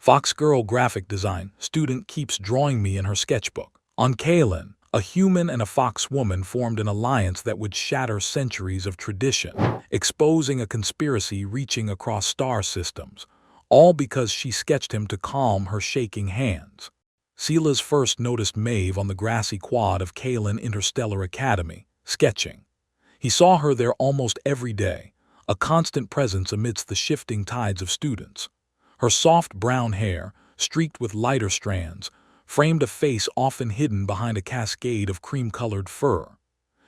Fox Girl graphic design student keeps drawing me in her sketchbook. On Kaylin, a human and a fox woman formed an alliance that would shatter centuries of tradition, exposing a conspiracy reaching across star systems, all because she sketched him to calm her shaking hands. Silas first noticed Maeve on the grassy quad of Kaylin Interstellar Academy, sketching. He saw her there almost every day, a constant presence amidst the shifting tides of students. Her soft brown hair, streaked with lighter strands, framed a face often hidden behind a cascade of cream-colored fur.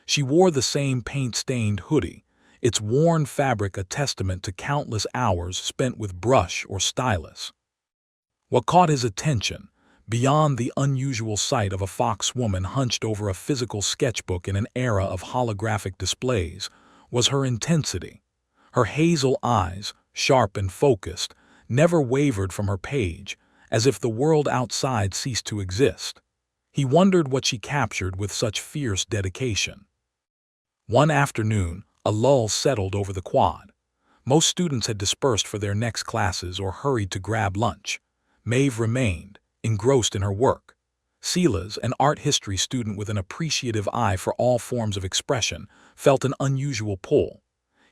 She wore the same paint-stained hoodie, its worn fabric a testament to countless hours spent with brush or stylus. What caught his attention, beyond the unusual sight of a fox woman hunched over a physical sketchbook in an era of holographic displays, was her intensity. Her hazel eyes, sharp and focused, never wavered from her page, as if the world outside ceased to exist. He wondered what she captured with such fierce dedication. One afternoon, a lull settled over the quad. Most students had dispersed for their next classes or hurried to grab lunch. Maeve remained, engrossed in her work. Silas, an art history student with an appreciative eye for all forms of expression, felt an unusual pull.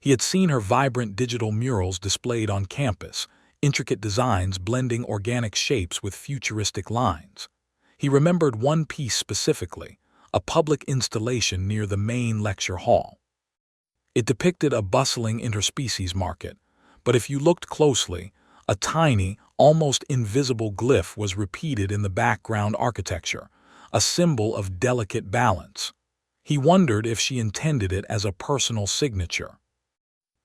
He had seen her vibrant digital murals displayed on campus, intricate designs blending organic shapes with futuristic lines. He remembered one piece specifically, a public installation near the main lecture hall. It depicted a bustling interspecies market, but if you looked closely, a tiny, almost invisible glyph was repeated in the background architecture, a symbol of delicate balance. He wondered if she intended it as a personal signature.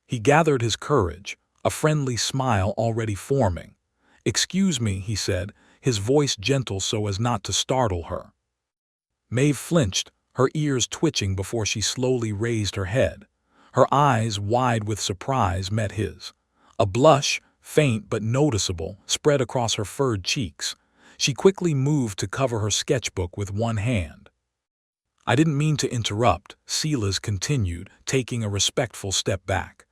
He gathered his courage, a friendly smile already forming. "Excuse me," he said, his voice gentle so as not to startle her. Maeve flinched, her ears twitching before she slowly raised her head. Her eyes, wide with surprise, met his. A blush, faint but noticeable, spread across her furred cheeks. She quickly moved to cover her sketchbook with one hand. "I didn't mean to interrupt," Silas continued, taking a respectful step back.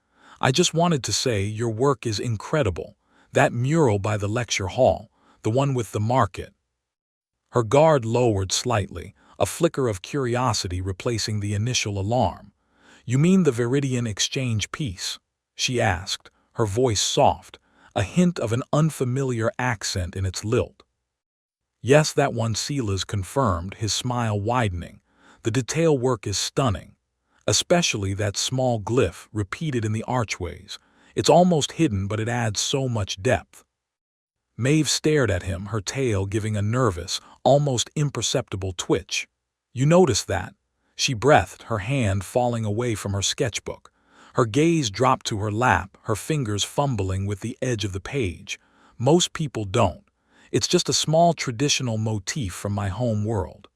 "I just wanted to say your work is incredible. That mural by the lecture hall, the one with the market." Her guard lowered slightly, a flicker of curiosity replacing the initial alarm. "You mean the Viridian exchange piece?" she asked, her voice soft, a hint of an unfamiliar accent in its lilt. "Yes, that one," Silas confirmed, his smile widening. "The detail work is stunning. Especially that small glyph repeated in the archways. It's almost hidden, but it adds so much depth." Maeve stared at him, her tail giving a nervous, almost imperceptible twitch. "You noticed that?" She breathed, her hand falling away from her sketchbook. Her gaze dropped to her lap, her fingers fumbling with the edge of the page. "Most people don't. It's just a small traditional motif from my home world."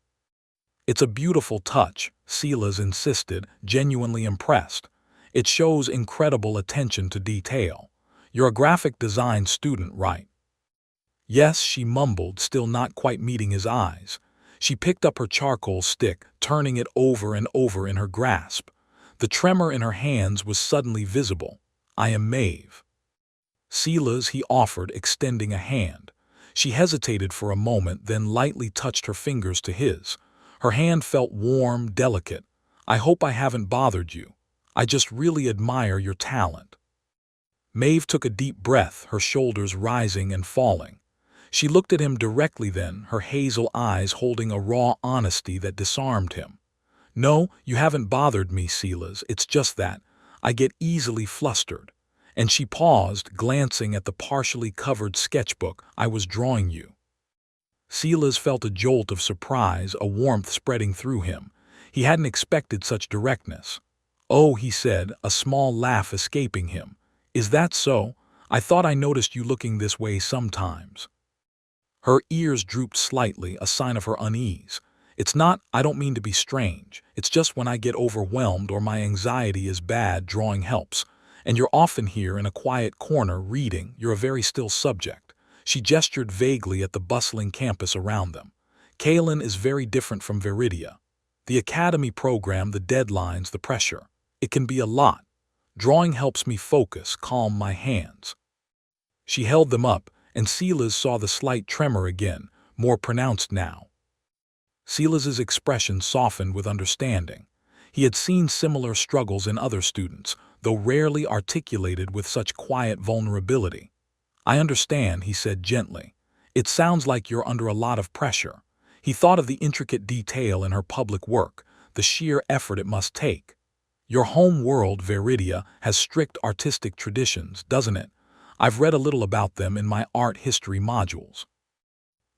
"It's a beautiful touch," Silas insisted, genuinely impressed. "It shows incredible attention to detail. You're a graphic design student, right?" "Yes," she mumbled, still not quite meeting his eyes. She picked up her charcoal stick, turning it over and over in her grasp. The tremor in her hands was suddenly visible. "I am Maeve." "Silas," he offered, extending a hand. She hesitated for a moment, then lightly touched her fingers to his. Her hand felt warm, delicate. "I hope I haven't bothered you. I just really admire your talent." Maeve took a deep breath, her shoulders rising and falling. She looked at him directly then, her hazel eyes holding a raw honesty that disarmed him. "No, you haven't bothered me, Silas. It's just that I get easily flustered." And she paused, glancing at the partially covered sketchbook. "I was drawing you." Silas felt a jolt of surprise, a warmth spreading through him. He hadn't expected such directness. "Oh," he said, a small laugh escaping him. "Is that so? I thought I noticed you looking this way sometimes." Her ears drooped slightly, a sign of her unease. "It's not, I don't mean to be strange. It's just when I get overwhelmed or my anxiety is bad, drawing helps. And you're often here in a quiet corner reading. You're a very still subject." She gestured vaguely at the bustling campus around them. "Kaylin is very different from Viridia. The academy program, the deadlines, the pressure. It can be a lot. Drawing helps me focus, calm my hands." She held them up, and Silas saw the slight tremor again, more pronounced now. Silas's expression softened with understanding. He had seen similar struggles in other students, though rarely articulated with such quiet vulnerability. "I understand," he said gently. "It sounds like you're under a lot of pressure." He thought of the intricate detail in her public work, the sheer effort it must take. "Your home world, Veridia, has strict artistic traditions, doesn't it? I've read a little about them in my art history modules."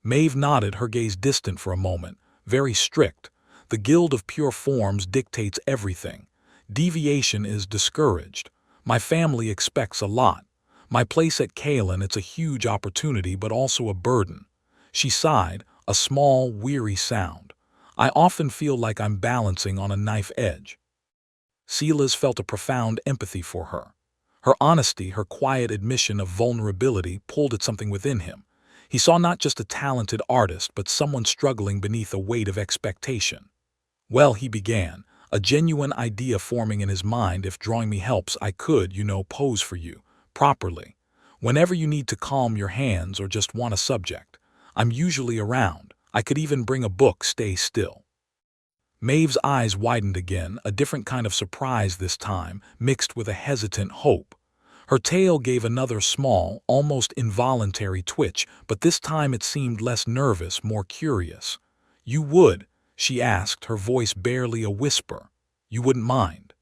Maeve nodded, her gaze distant for a moment. "Very strict. The Guild of Pure Forms dictates everything. Deviation is discouraged. My family expects a lot. My place at Kalen, it's a huge opportunity but also a burden." She sighed, a small, weary sound. "I often feel like I'm balancing on a knife edge." Silas felt a profound empathy for her. Her honesty, her quiet admission of vulnerability pulled at something within him. He saw not just a talented artist, but someone struggling beneath a weight of expectation. "Well," he began, a genuine idea forming in his mind. "If drawing me helps, I could, pose for you, properly. Whenever you need to calm your hands or just want a subject. I'm usually around. I could even bring a book. Stay still." Maeve's eyes widened again, a different kind of surprise this time, mixed with a hesitant hope. Her tail gave another small, almost involuntary twitch, but this time it seemed less nervous, more curious. "You would?" she asked, her voice barely a whisper. "You wouldn't mind?"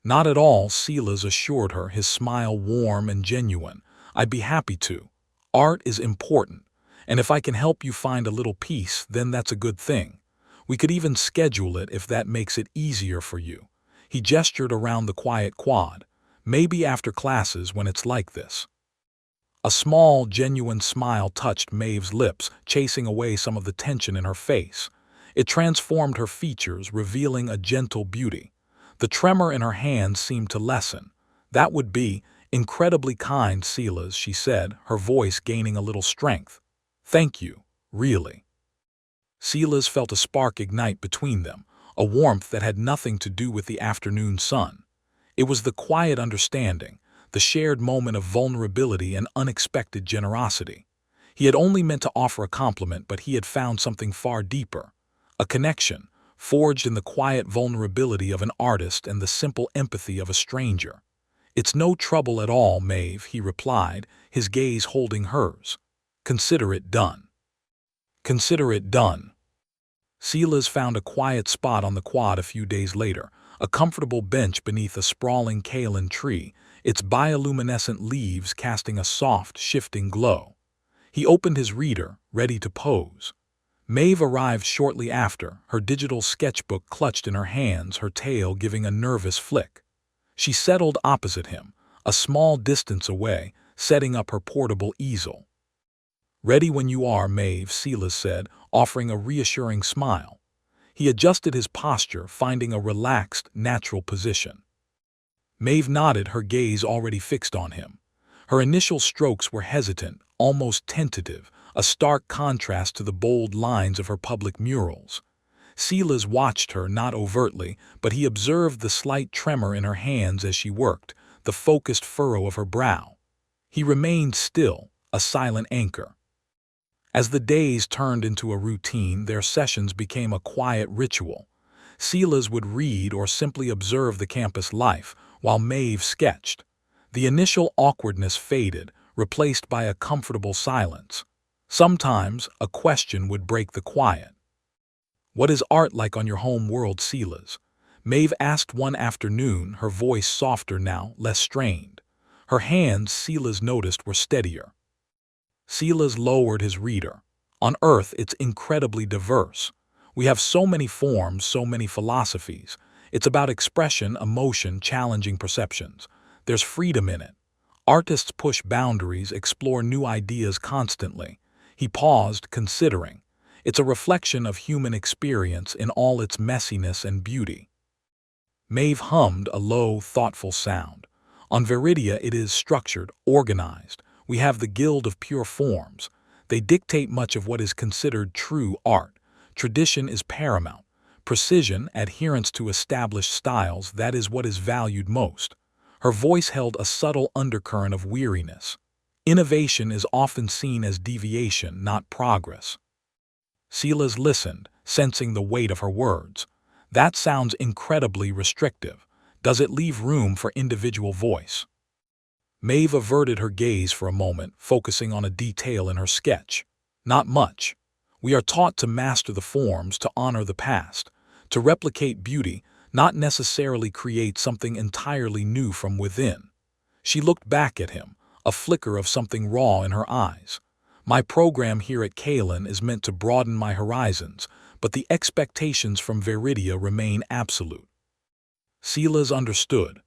"Not at all," Silas assured her, his smile warm and genuine. "I'd be happy to. Art is important, and if I can help you find a little peace, then that's a good thing. We could even schedule it if that makes it easier for you." He gestured around the quiet quad. "Maybe after classes when it's like this." A small, genuine smile touched Maeve's lips, chasing away some of the tension in her face. It transformed her features, revealing a gentle beauty. The tremor in her hands seemed to lessen. "That would be incredibly kind, Silas," she said, her voice gaining a little strength. "Thank you, really." Silas felt a spark ignite between them, a warmth that had nothing to do with the afternoon sun. It was the quiet understanding, the shared moment of vulnerability and unexpected generosity. He had only meant to offer a compliment, but he had found something far deeper. A connection, forged in the quiet vulnerability of an artist and the simple empathy of a stranger. "It's no trouble at all, Maeve," he replied, his gaze holding hers. "Consider it done." Consider it done. Silas found a quiet spot on the quad a few days later, a comfortable bench beneath a sprawling kaolin tree, its bioluminescent leaves casting a soft, shifting glow. He opened his reader, ready to pose. Maeve arrived shortly after, her digital sketchbook clutched in her hands, her tail giving a nervous flick. She settled opposite him, a small distance away, setting up her portable easel. "Ready when you are, Maeve," Silas said, offering a reassuring smile. He adjusted his posture, finding a relaxed, natural position. Maeve nodded, her gaze already fixed on him. Her initial strokes were hesitant, almost tentative, a stark contrast to the bold lines of her public murals. Silas watched her, not overtly, but he observed the slight tremor in her hands as she worked, the focused furrow of her brow. He remained still, a silent anchor. As the days turned into a routine, their sessions became a quiet ritual. Silas would read or simply observe the campus life, while Maeve sketched. The initial awkwardness faded, replaced by a comfortable silence. Sometimes, a question would break the quiet. "What is art like on your home world, Silas?" Maeve asked one afternoon, her voice softer now, less strained. Her hands, Silas noticed, were steadier. Silas lowered his reader. "On Earth, it's incredibly diverse. We have so many forms, so many philosophies. It's about expression, emotion, challenging perceptions. There's freedom in it. Artists push boundaries, explore new ideas constantly." He paused, considering. "It's a reflection of human experience in all its messiness and beauty." Maeve hummed a low, thoughtful sound. "On Veridia it is structured, organized. We have the Guild of Pure Forms. They dictate much of what is considered true art. Tradition is paramount. Precision, adherence to established styles, that is what is valued most." Her voice held a subtle undercurrent of weariness. Innovation is often seen as deviation, not progress. Silas listened, sensing the weight of her words. That sounds incredibly restrictive. Does it leave room for individual voice? Maeve averted her gaze for a moment, focusing on a detail in her sketch. Not much. We are taught to master the forms, to honor the past, to replicate beauty, not necessarily create something entirely new from within. She looked back at him, a flicker of something raw in her eyes. My program here at Kalen is meant to broaden my horizons, but the expectations from Veridia remain absolute. Silas understood.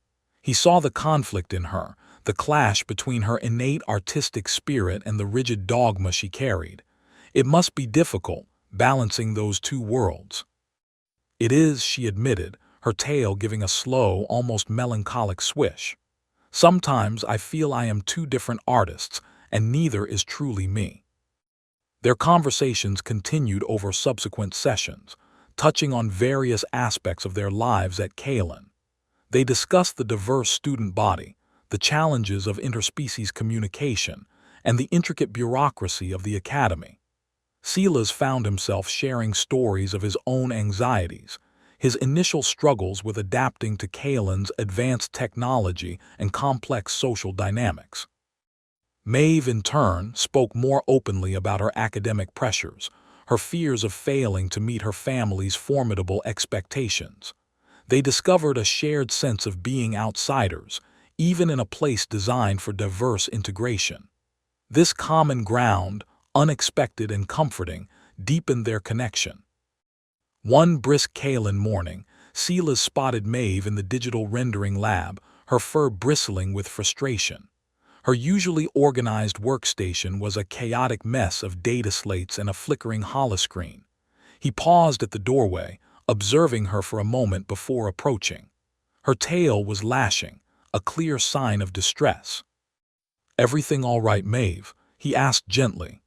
He saw the conflict in her, the clash between her innate artistic spirit and the rigid dogma she carried. It must be difficult, balancing those two worlds. It is, she admitted, her tail giving a slow, almost melancholic swish. Sometimes I feel I am two different artists, and neither is truly me. Their conversations continued over subsequent sessions, touching on various aspects of their lives at Kalen. They discussed the diverse student body, the challenges of interspecies communication, and the intricate bureaucracy of the academy. Silas found himself sharing stories of his own anxieties, his initial struggles with adapting to Kalen's advanced technology and complex social dynamics. Maeve, in turn, spoke more openly about her academic pressures, her fears of failing to meet her family's formidable expectations. They discovered a shared sense of being outsiders, even in a place designed for diverse integration. This common ground, unexpected and comforting, deepened their connection. One brisk Kalen morning, Silas spotted Maeve in the digital rendering lab, her fur bristling with frustration. Her usually organized workstation was a chaotic mess of data slates and a flickering holoscreen. He paused at the doorway, observing her for a moment before approaching. Her tail was lashing, a clear sign of distress. "Everything all right, Maeve?" he asked gently.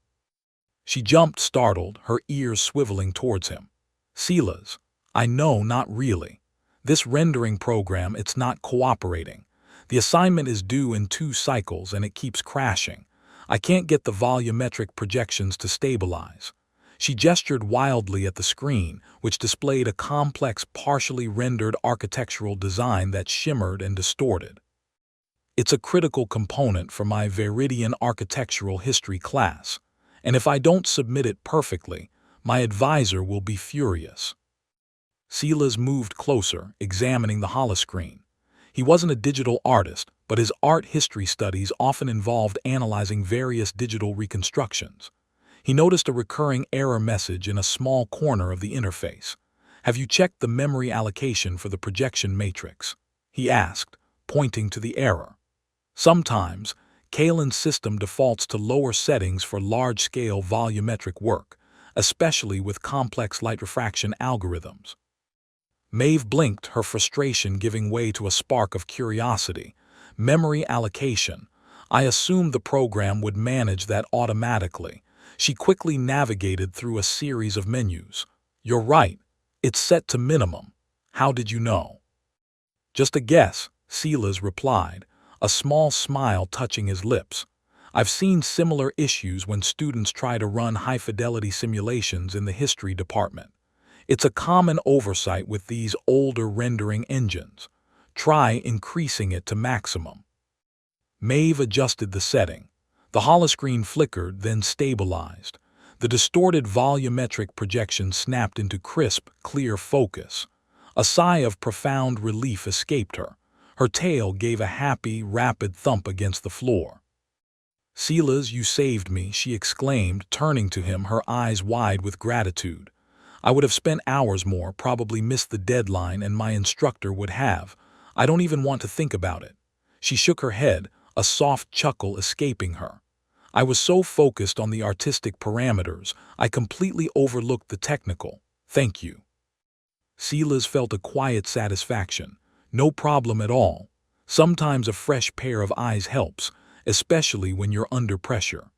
She jumped, startled, her ears swiveling towards him. "Silas, I know, not really. This rendering program, it's not cooperating. The assignment is due in 2 cycles and it keeps crashing. I can't get the volumetric projections to stabilize." She gestured wildly at the screen, which displayed a complex, partially rendered architectural design that shimmered and distorted. "It's a critical component for my Veridian architectural history class, and if I don't submit it perfectly, my advisor will be furious." Silas moved closer, examining the holoscreen. He wasn't a digital artist, but his art history studies often involved analyzing various digital reconstructions. He noticed a recurring error message in a small corner of the interface. "Have you checked the memory allocation for the projection matrix?" he asked, pointing to the error. Sometimes, Kalen's system defaults to lower settings for large-scale volumetric work, especially with complex light refraction algorithms. Maeve blinked, her frustration giving way to a spark of curiosity. "Memory allocation. I assumed the program would manage that automatically." She quickly navigated through a series of menus. "You're right. It's set to minimum. How did you know?" "Just a guess," Silas replied, a small smile touching his lips. "I've seen similar issues when students try to run high-fidelity simulations in the history department. It's a common oversight with these older rendering engines. Try increasing it to maximum." Maeve adjusted the setting. The holoscreen flickered, then stabilized. The distorted volumetric projection snapped into crisp, clear focus. A sigh of profound relief escaped her. Her tail gave a happy, rapid thump against the floor. "Silas, you saved me," she exclaimed, turning to him, her eyes wide with gratitude. "I would have spent hours more, probably missed the deadline, and my instructor would have. I don't even want to think about it." She shook her head, a soft chuckle escaping her. "I was so focused on the artistic parameters, I completely overlooked the technical. Thank you." Silas felt a quiet satisfaction. "No problem at all. Sometimes a fresh pair of eyes helps, especially when you're under pressure."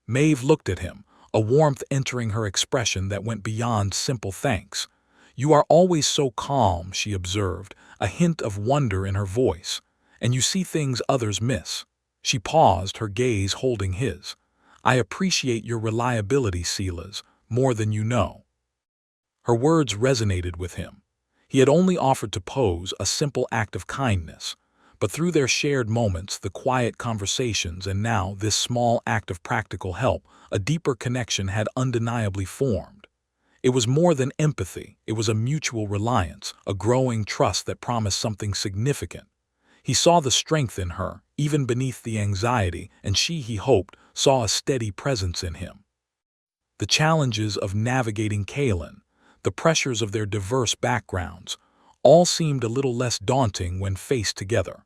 Maeve looked at him, a warmth entering her expression that went beyond simple thanks. "You are always so calm," she observed, a hint of wonder in her voice. "And you see things others miss." She paused, her gaze holding his. "I appreciate your reliability, Silas, more than you know." Her words resonated with him. He had only offered to pose, a simple act of kindness, but through their shared moments, the quiet conversations, and now this small act of practical help, a deeper connection had undeniably formed. It was more than empathy, it was a mutual reliance, a growing trust that promised something significant. He saw the strength in her, even beneath the anxiety, and she, he hoped, saw a steady presence in him. The challenges of navigating Kalen, the pressures of their diverse backgrounds, all seemed a little less daunting when faced together.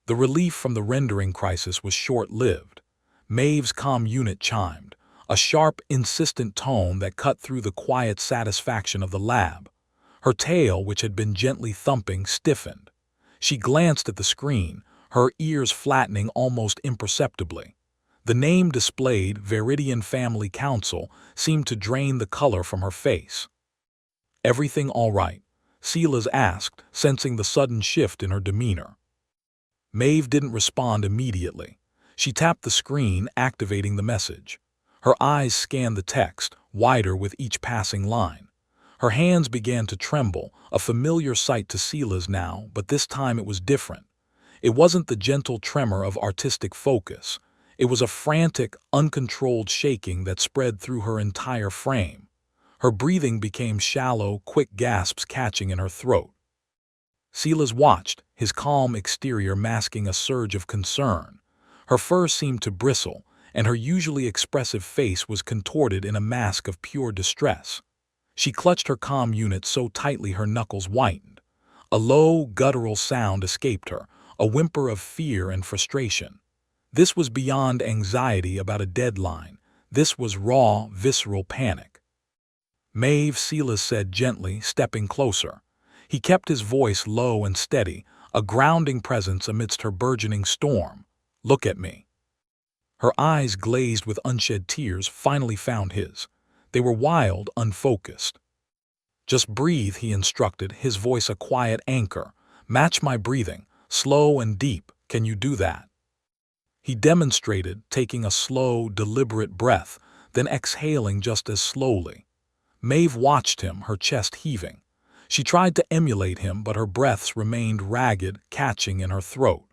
The relief from the rendering crisis was short-lived. Maeve's comm unit chimed, a sharp, insistent tone that cut through the quiet satisfaction of the lab. Her tail, which had been gently thumping, stiffened. She glanced at the screen, her ears flattening almost imperceptibly. The name displayed, Viridian Family Council, seemed to drain the color from her face. "Everything all right?" Silas asked, sensing the sudden shift in her demeanor. Maeve didn't respond immediately. She tapped the screen, activating the message. Her eyes scanned the text, wider with each passing line. Her hands began to tremble, a familiar sight to Silas now, but this time it was different. It wasn't the gentle tremor of artistic focus. It was a frantic, uncontrolled shaking that spread through her entire frame. Her breathing became shallow, quick gasps catching in her throat. Silas watched, his calm exterior masking a surge of concern. Her fur seemed to bristle, and her usually expressive face was contorted in a mask of pure distress. She clutched her comm unit so tightly her knuckles whitened. A low, guttural sound escaped her, a whimper of fear and frustration. This was beyond anxiety about a deadline. This was raw, visceral panic. "Maeve," Silas said gently, stepping closer. He kept his voice low and steady, a grounding presence amidst her burgeoning storm. "Look at me." Her eyes, glazed with unshed tears, finally found his. They were wild, unfocused. "Just breathe," he instructed, his voice a quiet anchor. "Match my breathing, slow and deep. Can you do that?" He demonstrated, taking a slow, deliberate breath, then exhaling just as slowly. Maeve watched him, her chest heaving. She tried to emulate him, but her breaths remained ragged, catching in her throat.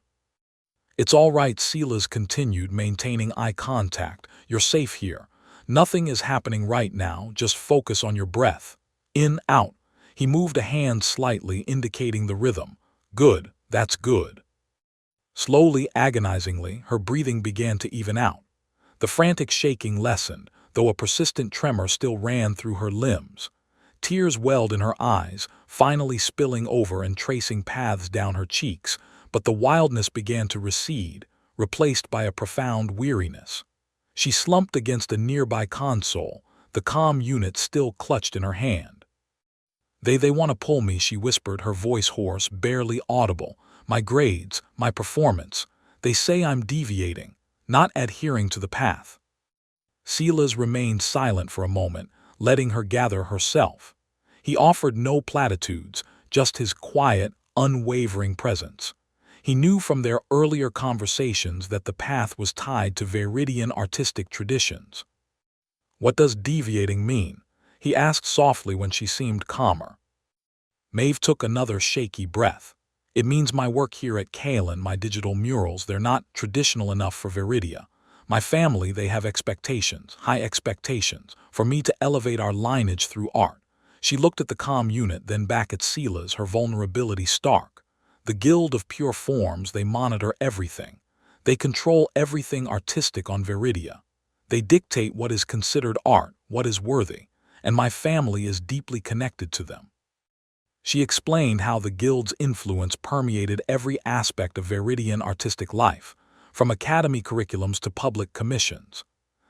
"It's all right," Silas continued, maintaining eye contact. "You're safe here. Nothing is happening right now, just focus on your breath. In, out." He moved a hand slightly, indicating the rhythm. "Good, that's good." Slowly, agonizingly, her breathing began to even out. The frantic shaking lessened, though a persistent tremor still ran through her limbs. Tears welled in her eyes, finally spilling over and tracing paths down her cheeks, but the wildness began to recede, replaced by a profound weariness. She slumped against a nearby console, the comm unit still clutched in her hand. They want to pull me," she whispered, her voice hoarse, barely audible. "My grades, my performance. They say I'm deviating, not adhering to the path." Silas remained silent for a moment, letting her gather herself. He offered no platitudes, just his quiet, unwavering presence. He knew from their earlier conversations that the path was tied to Viridian artistic traditions. "What does deviating mean?" he asked softly when she seemed calmer. Maeve took another shaky breath. "It means my work here at Kalen, my digital murals, they're not traditional enough for Viridia. My family, they have expectations, high expectations, for me to elevate our lineage through art." She looked at the comm unit, then back at Silas, her vulnerability stark. "The Guild of Pure Forms, they monitor everything. They control everything artistic on Viridia. They dictate what is considered art, what is worthy, and my family is deeply connected to them." She explained how the Guild's influence permeated every aspect of Viridian artistic life, from academy curriculums to public commissions.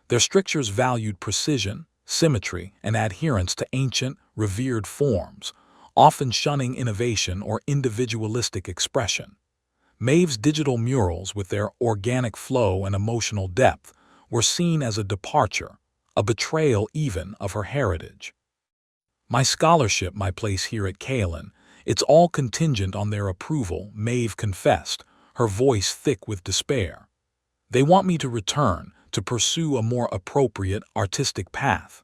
Their strictures valued precision, symmetry, and adherence to ancient, revered forms, often shunning innovation or individualistic expression. Maeve's digital murals, with their organic flow and emotional depth, were seen as a departure, a betrayal even of her heritage. "My scholarship, my place here at Kalen, it's all contingent on their approval," Maeve confessed, her voice thick with despair. They want me to return, to pursue a more appropriate artistic path.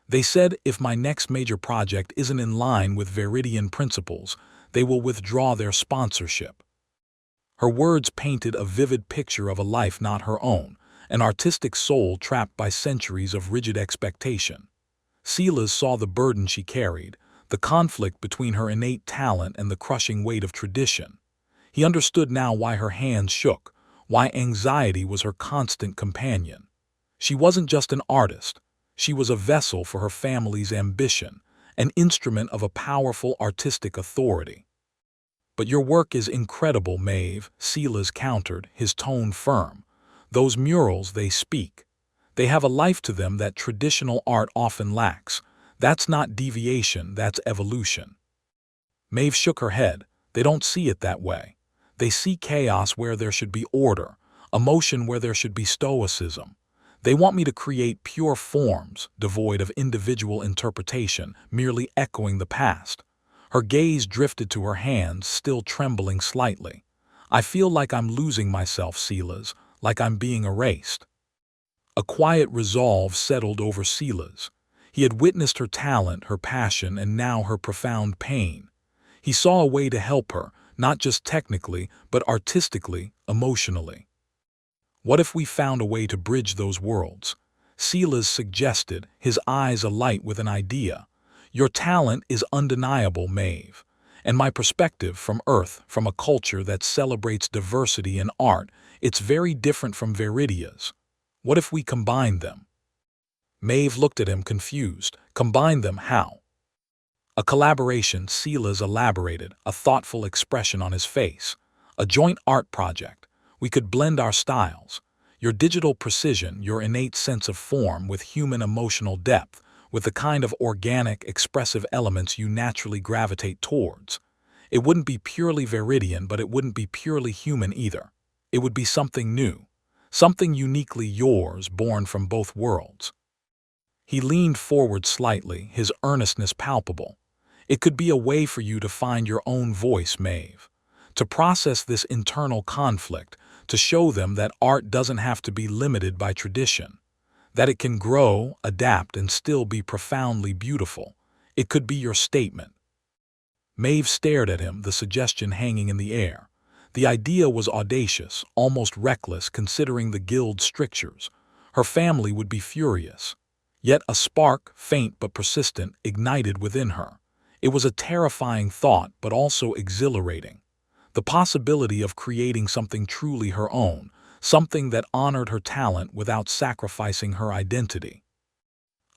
They said if my next major project isn't in line with Viridian principles, they will withdraw their sponsorship. Her words painted a vivid picture of a life not her own, an artistic soul trapped by centuries of rigid expectation. Silas saw the burden she carried, the conflict between her innate talent and the crushing weight of tradition. He understood now why her hands shook, why anxiety was her constant companion. She wasn't just an artist. She was a vessel for her family's ambition, an instrument of a powerful artistic authority. "But your work is incredible, Maeve," Silas countered, his tone firm. "Those murals, they speak. They have a life to them that traditional art often lacks. That's not deviation, that's evolution." Maeve shook her head. "They don't see it that way. They see chaos where there should be order, emotion where there should be stoicism. They want me to create pure forms, devoid of individual interpretation, merely echoing the past." Her gaze drifted to her hands, still trembling slightly. "I feel like I'm losing myself, Silas, like I'm being erased." A quiet resolve settled over Silas. He had witnessed her talent, her passion, and now her profound pain. He saw a way to help her, not just technically, but artistically, emotionally. "What if we found a way to bridge those worlds?" Silas suggested, his eyes alight with an idea. "Your talent is undeniable, Maeve. And my perspective from Earth, from a culture that celebrates diversity in art, it's very different from Viridia's. What if we combined them?" Maeve looked at him confused. "Combine them how?" "A collaboration," Silas elaborated, a thoughtful expression on his face. "A joint art project. We could blend our styles. Your digital precision, your innate sense of form with human emotional depth, with the kind of organic, expressive elements you naturally gravitate towards. It wouldn't be purely Viridian, but it wouldn't be purely human either. It would be something new, something uniquely yours, born from both worlds." He leaned forward slightly, his earnestness palpable. "It could be a way for you to find your own voice, Maeve. To process this internal conflict, to show them that art doesn't have to be limited by tradition. That it can grow, adapt, and still be profoundly beautiful. It could be your statement." Maeve stared at him, the suggestion hanging in the air. The idea was audacious, almost reckless considering the guild's strictures. Her family would be furious. Yet a spark, faint but persistent, ignited within her. It was a terrifying thought, but also exhilarating. The possibility of creating something truly her own, something that honored her talent without sacrificing her identity.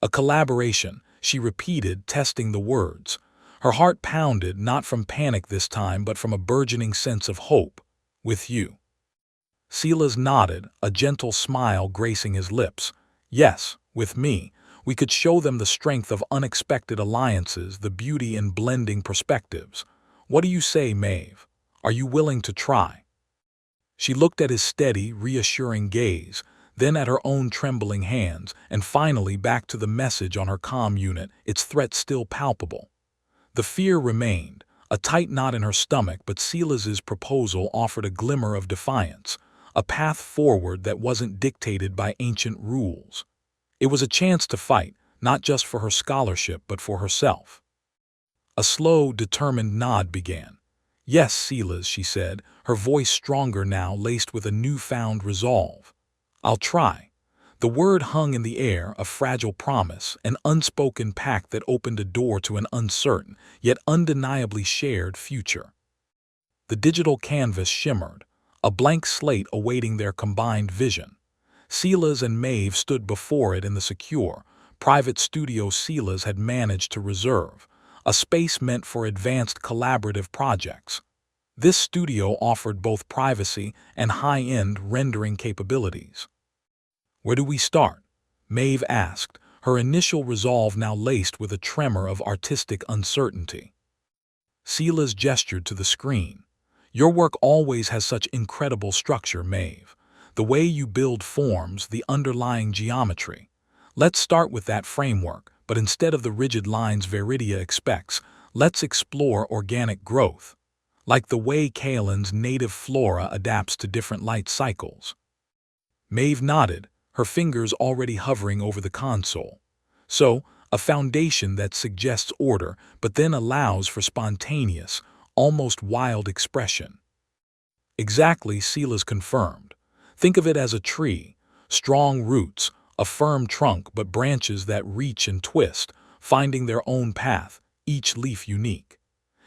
"A collaboration," she repeated, testing the words. Her heart pounded, not from panic this time, but from a burgeoning sense of hope. "With you." Silas nodded, a gentle smile gracing his lips. "Yes, with me. We could show them the strength of unexpected alliances, the beauty in blending perspectives. What do you say, Maeve? Are you willing to try?" She looked at his steady, reassuring gaze, then at her own trembling hands, and finally back to the message on her comm unit, its threat still palpable. The fear remained, a tight knot in her stomach, but Silas's proposal offered a glimmer of defiance, a path forward that wasn't dictated by ancient rules. It was a chance to fight, not just for her scholarship, but for herself. A slow, determined nod began. "Yes, Silas," she said, her voice stronger now, laced with a newfound resolve. "I'll try." The word hung in the air, a fragile promise, an unspoken pact that opened a door to an uncertain, yet undeniably shared future. The digital canvas shimmered, a blank slate awaiting their combined vision. Silas and Maeve stood before it in the secure, private studio Silas had managed to reserve, a space meant for advanced collaborative projects. This studio offered both privacy and high-end rendering capabilities. "Where do we start?" Maeve asked, her initial resolve now laced with a tremor of artistic uncertainty. Silas gestured to the screen. "Your work always has such incredible structure, Maeve. The way you build forms, the underlying geometry. Let's start with that framework, but instead of the rigid lines Viridia expects, let's explore organic growth. Like the way Kaelin's native flora adapts to different light cycles." Maeve nodded, her fingers already hovering over the console. So, a foundation that suggests order, but then allows for spontaneous, almost wild expression. Exactly, Sila's confirmed. Think of it as a tree, strong roots, a firm trunk but branches that reach and twist, finding their own path, each leaf unique.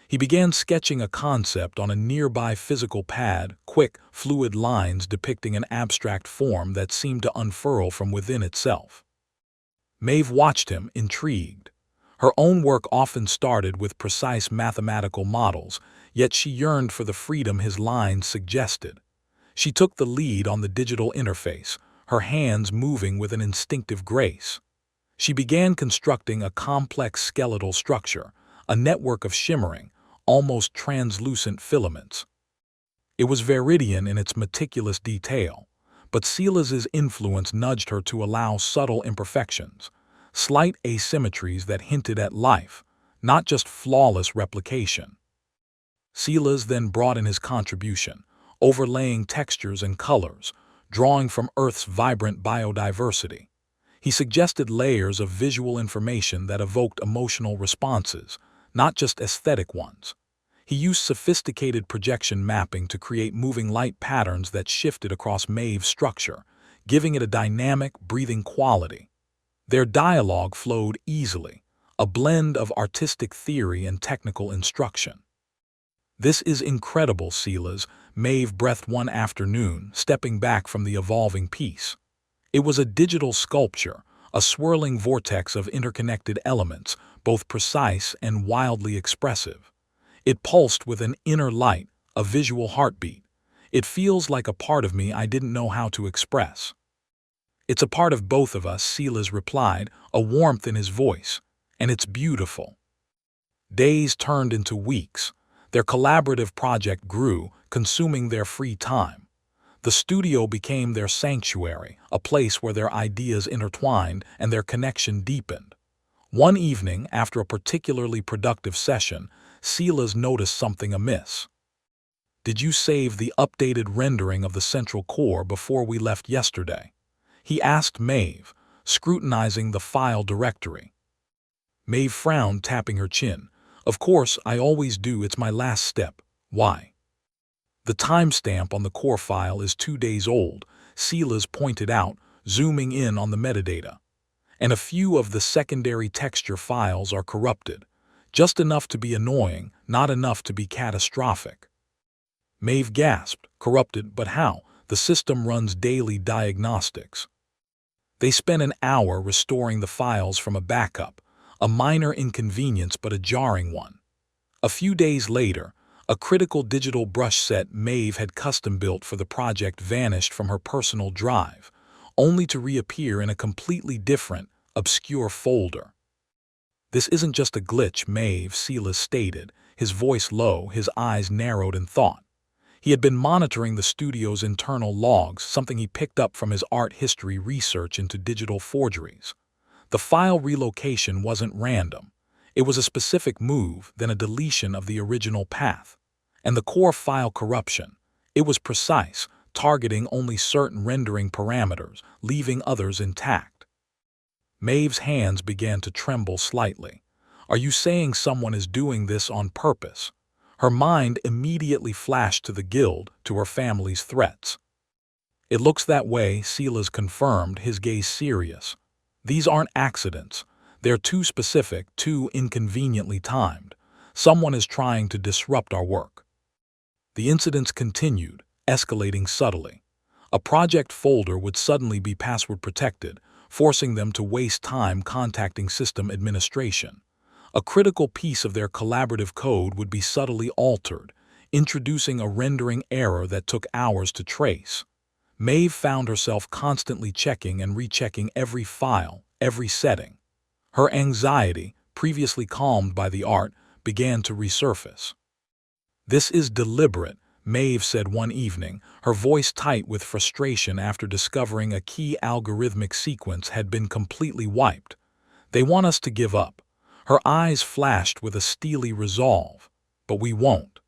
He began sketching a concept on a nearby physical pad, quick, fluid lines depicting an abstract form that seemed to unfurl from within itself. Maeve watched him, intrigued. Her own work often started with precise mathematical models, yet she yearned for the freedom his lines suggested. She took the lead on the digital interface, her hands moving with an instinctive grace. She began constructing a complex skeletal structure, a network of shimmering, almost translucent filaments. It was Viridian in its meticulous detail, but Silas's influence nudged her to allow subtle imperfections, slight asymmetries that hinted at life, not just flawless replication. Silas then brought in his contribution, overlaying textures and colors, drawing from Earth's vibrant biodiversity. He suggested layers of visual information that evoked emotional responses, not just aesthetic ones. He used sophisticated projection mapping to create moving light patterns that shifted across Maeve's structure, giving it a dynamic, breathing quality. Their dialogue flowed easily, a blend of artistic theory and technical instruction. "This is incredible, Silas," Maeve breathed one afternoon, stepping back from the evolving piece. It was a digital sculpture, a swirling vortex of interconnected elements, both precise and wildly expressive. It pulsed with an inner light, a visual heartbeat. "It feels like a part of me I didn't know how to express." "It's a part of both of us," Silas replied, a warmth in his voice. "And it's beautiful." Days turned into weeks. Their collaborative project grew, consuming their free time. The studio became their sanctuary, a place where their ideas intertwined and their connection deepened. One evening, after a particularly productive session, Silas noticed something amiss. "Did you save the updated rendering of the central core before we left yesterday?" he asked Maeve, scrutinizing the file directory. Maeve frowned, tapping her chin. "Of course, I always do. It's my last step." "Why?" "The timestamp on the core file is 2 days old," Silas pointed out, zooming in on the metadata. "And a few of the secondary texture files are corrupted. Just enough to be annoying, not enough to be catastrophic." Maeve gasped. "Corrupted, but how? The system runs daily diagnostics." They spent an hour restoring the files from a backup, a minor inconvenience but a jarring one. A few days later, a critical digital brush set Maeve had custom-built for the project vanished from her personal drive, only to reappear in a completely different, obscure folder. "This isn't just a glitch, Maeve," Silas stated, his voice low, his eyes narrowed in thought. He had been monitoring the studio's internal logs, something he picked up from his art history research into digital forgeries. The file relocation wasn't random. It was a specific move, then a deletion of the original path. And the core file corruption. It was precise, targeting only certain rendering parameters, leaving others intact. Maeve's hands began to tremble slightly. "Are you saying someone is doing this on purpose?" Her mind immediately flashed to the guild, to her family's threats. "It looks that way," Silas confirmed, his gaze serious. "These aren't accidents. They're too specific, too inconveniently timed. Someone is trying to disrupt our work." The incidents continued, escalating subtly. A project folder would suddenly be password protected, forcing them to waste time contacting system administration. A critical piece of their collaborative code would be subtly altered, introducing a rendering error that took hours to trace. Maeve found herself constantly checking and rechecking every file, every setting. Her anxiety, previously calmed by the art, began to resurface. "This is deliberate," Maeve said one evening, her voice tight with frustration after discovering a key algorithmic sequence had been completely wiped. "They want us to give up." Her eyes flashed with a steely resolve. "But we won't."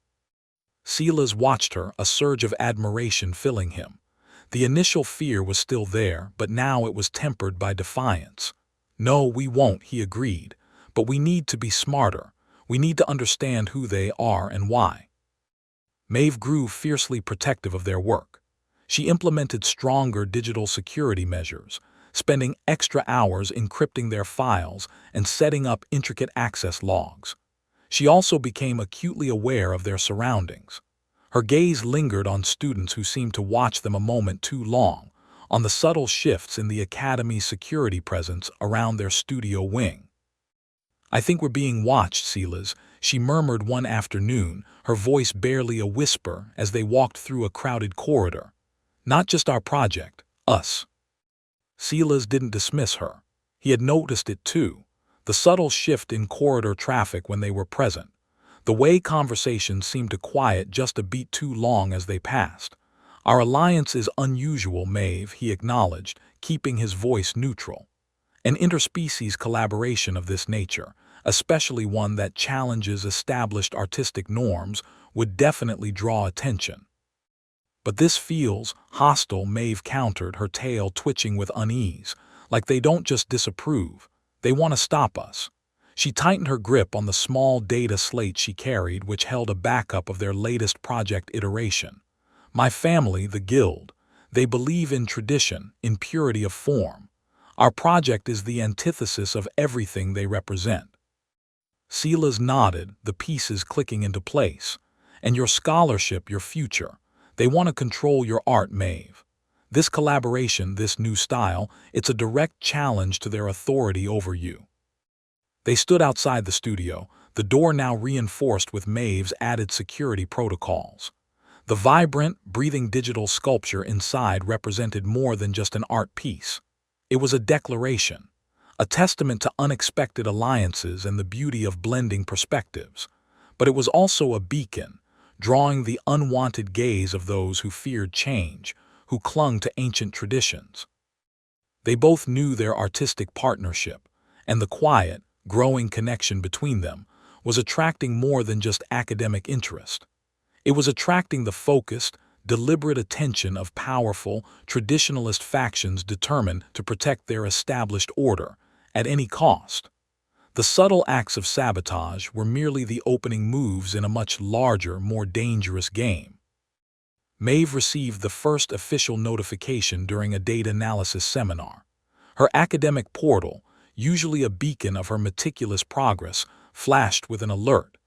Silas watched her, a surge of admiration filling him. The initial fear was still there, but now it was tempered by defiance. "No, we won't," he agreed. "But we need to be smarter. We need to understand who they are and why." Maeve grew fiercely protective of their work. She implemented stronger digital security measures, spending extra hours encrypting their files and setting up intricate access logs. She also became acutely aware of their surroundings. Her gaze lingered on students who seemed to watch them a moment too long, on the subtle shifts in the academy's security presence around their studio wing. "I think we're being watched, Silas," she murmured one afternoon, her voice barely a whisper as they walked through a crowded corridor. "Not just our project, us." Silas didn't dismiss her. He had noticed it too, the subtle shift in corridor traffic when they were present, the way conversations seemed to quiet just a beat too long as they passed. "Our alliance is unusual, Maeve," he acknowledged, keeping his voice neutral. "An interspecies collaboration of this nature, especially one that challenges established artistic norms, would definitely draw attention." "But this feels hostile," Maeve countered, her tail twitching with unease. "Like they don't just disapprove, they want to stop us." She tightened her grip on the small data slate she carried, which held a backup of their latest project iteration. "My family, the Guild, they believe in tradition, in purity of form. Our project is the antithesis of everything they represent." Silas nodded, the pieces clicking into place. "And your scholarship, your future. They want to control your art, Maeve. This collaboration, this new style, it's a direct challenge to their authority over you." They stood outside the studio, the door now reinforced with Maeve's added security protocols. The vibrant, breathing digital sculpture inside represented more than just an art piece. It was a declaration, a testament to unexpected alliances and the beauty of blending perspectives. But it was also a beacon, drawing the unwanted gaze of those who feared change, who clung to ancient traditions. They both knew their artistic partnership, and the quiet, growing connection between them was attracting more than just academic interest. It was attracting the focused, deliberate attention of powerful, traditionalist factions determined to protect their established order at any cost. The subtle acts of sabotage were merely the opening moves in a much larger, more dangerous game. Maeve received the first official notification during a data analysis seminar. Her academic portal, usually a beacon of her meticulous progress, flashed with an alert.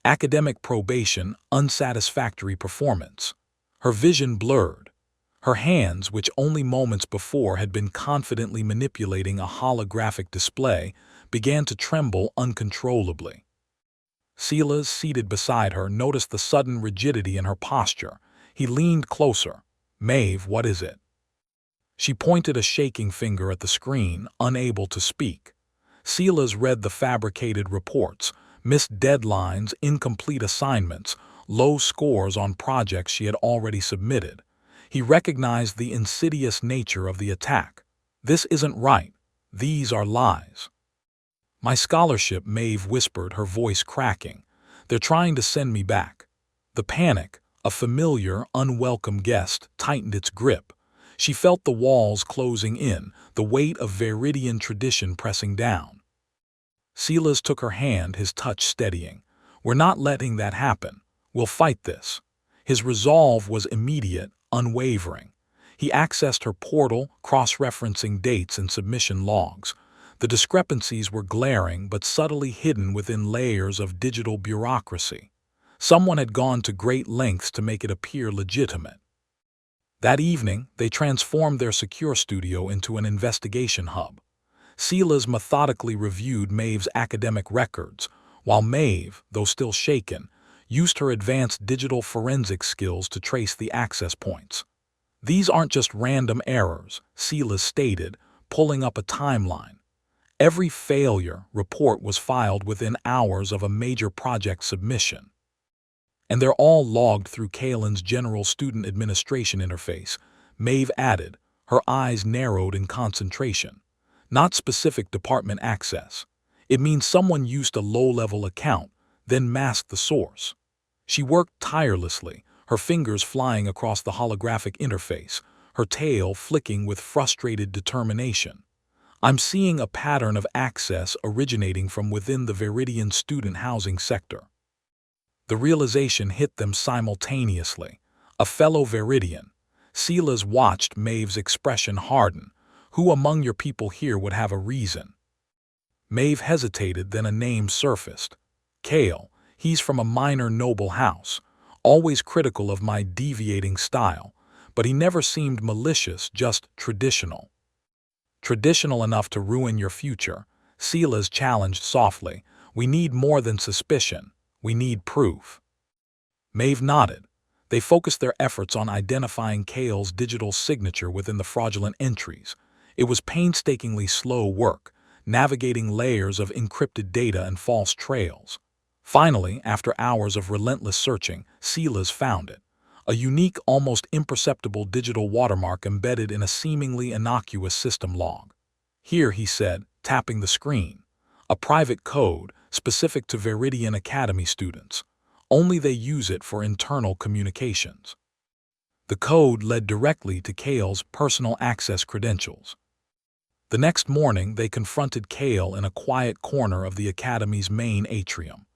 Academic probation, unsatisfactory performance. Her vision blurred. Her hands, which only moments before had been confidently manipulating a holographic display, began to tremble uncontrollably. Silas, seated beside her, noticed the sudden rigidity in her posture. He leaned closer. "Maeve, what is it?" She pointed a shaking finger at the screen, unable to speak. Silas read the fabricated reports, missed deadlines, incomplete assignments, low scores on projects she had already submitted. He recognized the insidious nature of the attack. "This isn't right. These are lies." "My scholarship," Maeve whispered, her voice cracking. "They're trying to send me back." The panic, a familiar, unwelcome guest, tightened its grip. She felt the walls closing in, the weight of Viridian tradition pressing down. Silas took her hand, his touch steadying. "We're not letting that happen. We'll fight this." His resolve was immediate, unwavering. He accessed her portal, cross-referencing dates and submission logs. The discrepancies were glaring but subtly hidden within layers of digital bureaucracy. Someone had gone to great lengths to make it appear legitimate. That evening, they transformed their secure studio into an investigation hub. Silas methodically reviewed Maeve's academic records, while Maeve, though still shaken, used her advanced digital forensic skills to trace the access points. "These aren't just random errors," Silas stated, pulling up a timeline. "Every failure report was filed within hours of a major project submission. And they're all logged through Kalen's General Student Administration interface," Maeve added, her eyes narrowed in concentration. "Not specific department access. It means someone used a low-level account, then masked the source." She worked tirelessly, her fingers flying across the holographic interface, her tail flicking with frustrated determination. I'm seeing a pattern of access originating from within the Viridian student housing sector. The realization hit them simultaneously. A fellow Viridian. Silas watched Maeve's expression harden. Who among your people here would have a reason? Maeve hesitated, then a name surfaced. Kale. He's from a minor noble house, always critical of my deviating style, but he never seemed malicious, just traditional. Traditional enough to ruin your future, Silas challenged softly. We need more than suspicion. We need proof. Maeve nodded. They focused their efforts on identifying Kale's digital signature within the fraudulent entries. It was painstakingly slow work, navigating layers of encrypted data and false trails. Finally, after hours of relentless searching, Silas found it. A unique, almost imperceptible digital watermark embedded in a seemingly innocuous system log. Here, he said, tapping the screen. A private code, specific to Viridian Academy students. Only they use it for internal communications. The code led directly to Kale's personal access credentials. The next morning, they confronted Kale in a quiet corner of the Academy's main atrium.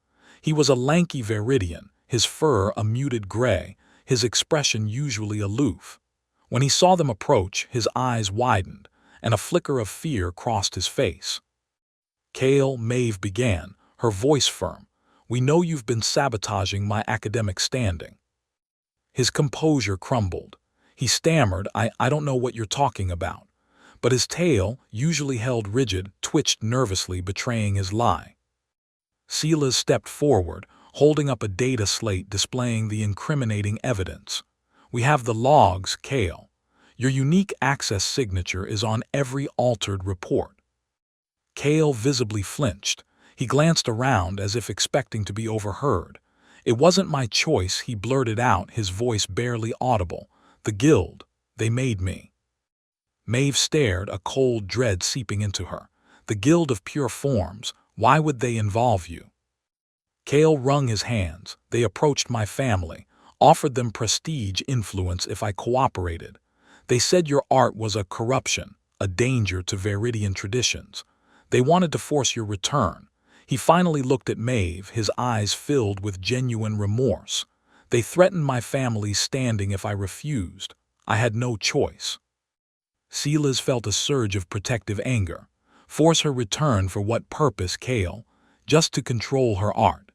He was a lanky Viridian, his fur a muted gray, his expression usually aloof. When he saw them approach, his eyes widened, and a flicker of fear crossed his face. Kale, Maeve began, her voice firm. We know you've been sabotaging my academic standing. His composure crumbled. He stammered, I don't know what you're talking about. But his tail, usually held rigid, twitched nervously, betraying his lie. Silas stepped forward, holding up a data slate displaying the incriminating evidence. We have the logs, Kale. Your unique access signature is on every altered report. Kale visibly flinched. He glanced around as if expecting to be overheard. It wasn't my choice, he blurted out, his voice barely audible. The guild, they made me. Maeve stared, a cold dread seeping into her. The Guild of Pure Forms, why would they involve you? Kale wrung his hands. They approached my family, offered them prestige influence if I cooperated. They said your art was a corruption, a danger to Viridian traditions. They wanted to force your return. He finally looked at Maeve, his eyes filled with genuine remorse. They threatened my family's standing if I refused. I had no choice. Silas felt a surge of protective anger. Force her return for what purpose, Kale? Just to control her art.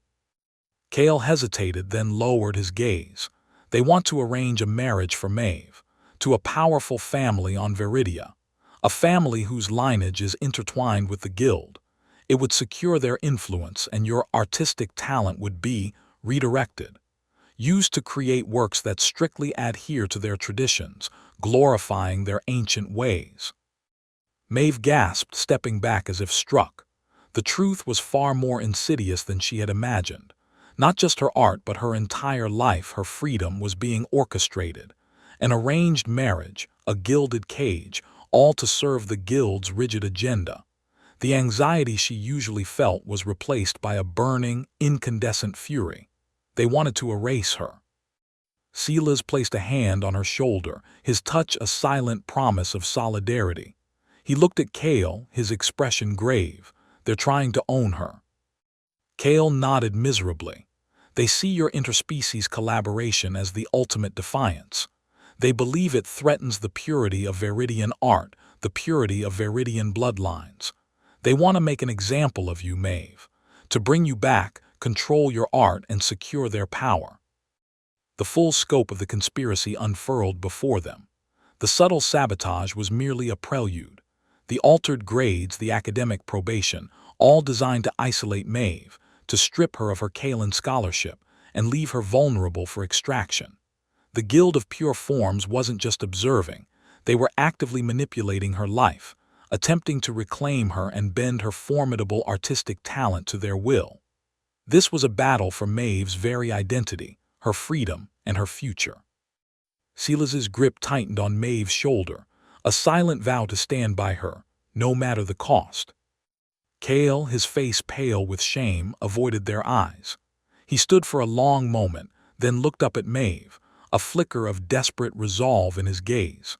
Kale hesitated, then lowered his gaze. They want to arrange a marriage for Maeve, to a powerful family on Viridia, a family whose lineage is intertwined with the guild. It would secure their influence, and your artistic talent would be redirected, used to create works that strictly adhere to their traditions, glorifying their ancient ways. Maeve gasped, stepping back as if struck. The truth was far more insidious than she had imagined. Not just her art, but her entire life, her freedom, was being orchestrated. An arranged marriage, a gilded cage, all to serve the guild's rigid agenda. The anxiety she usually felt was replaced by a burning, incandescent fury. They wanted to erase her. Silas placed a hand on her shoulder, his touch a silent promise of solidarity. He looked at Kale, his expression grave. They're trying to own her. Kale nodded miserably. They see your interspecies collaboration as the ultimate defiance. They believe it threatens the purity of Viridian art, the purity of Viridian bloodlines. They want to make an example of you, Maeve. To bring you back, control your art, and secure their power. The full scope of the conspiracy unfurled before them. The subtle sabotage was merely a prelude. The altered grades, the academic probation, all designed to isolate Maeve, to strip her of her Kalan scholarship, and leave her vulnerable for extraction. The Guild of Pure Forms wasn't just observing. They were actively manipulating her life, attempting to reclaim her and bend her formidable artistic talent to their will. This was a battle for Maeve's very identity, her freedom, and her future. Silas's grip tightened on Maeve's shoulder, a silent vow to stand by her, no matter the cost. Kale, his face pale with shame, avoided their eyes. He stood for a long moment, then looked up at Maeve, a flicker of desperate resolve in his gaze.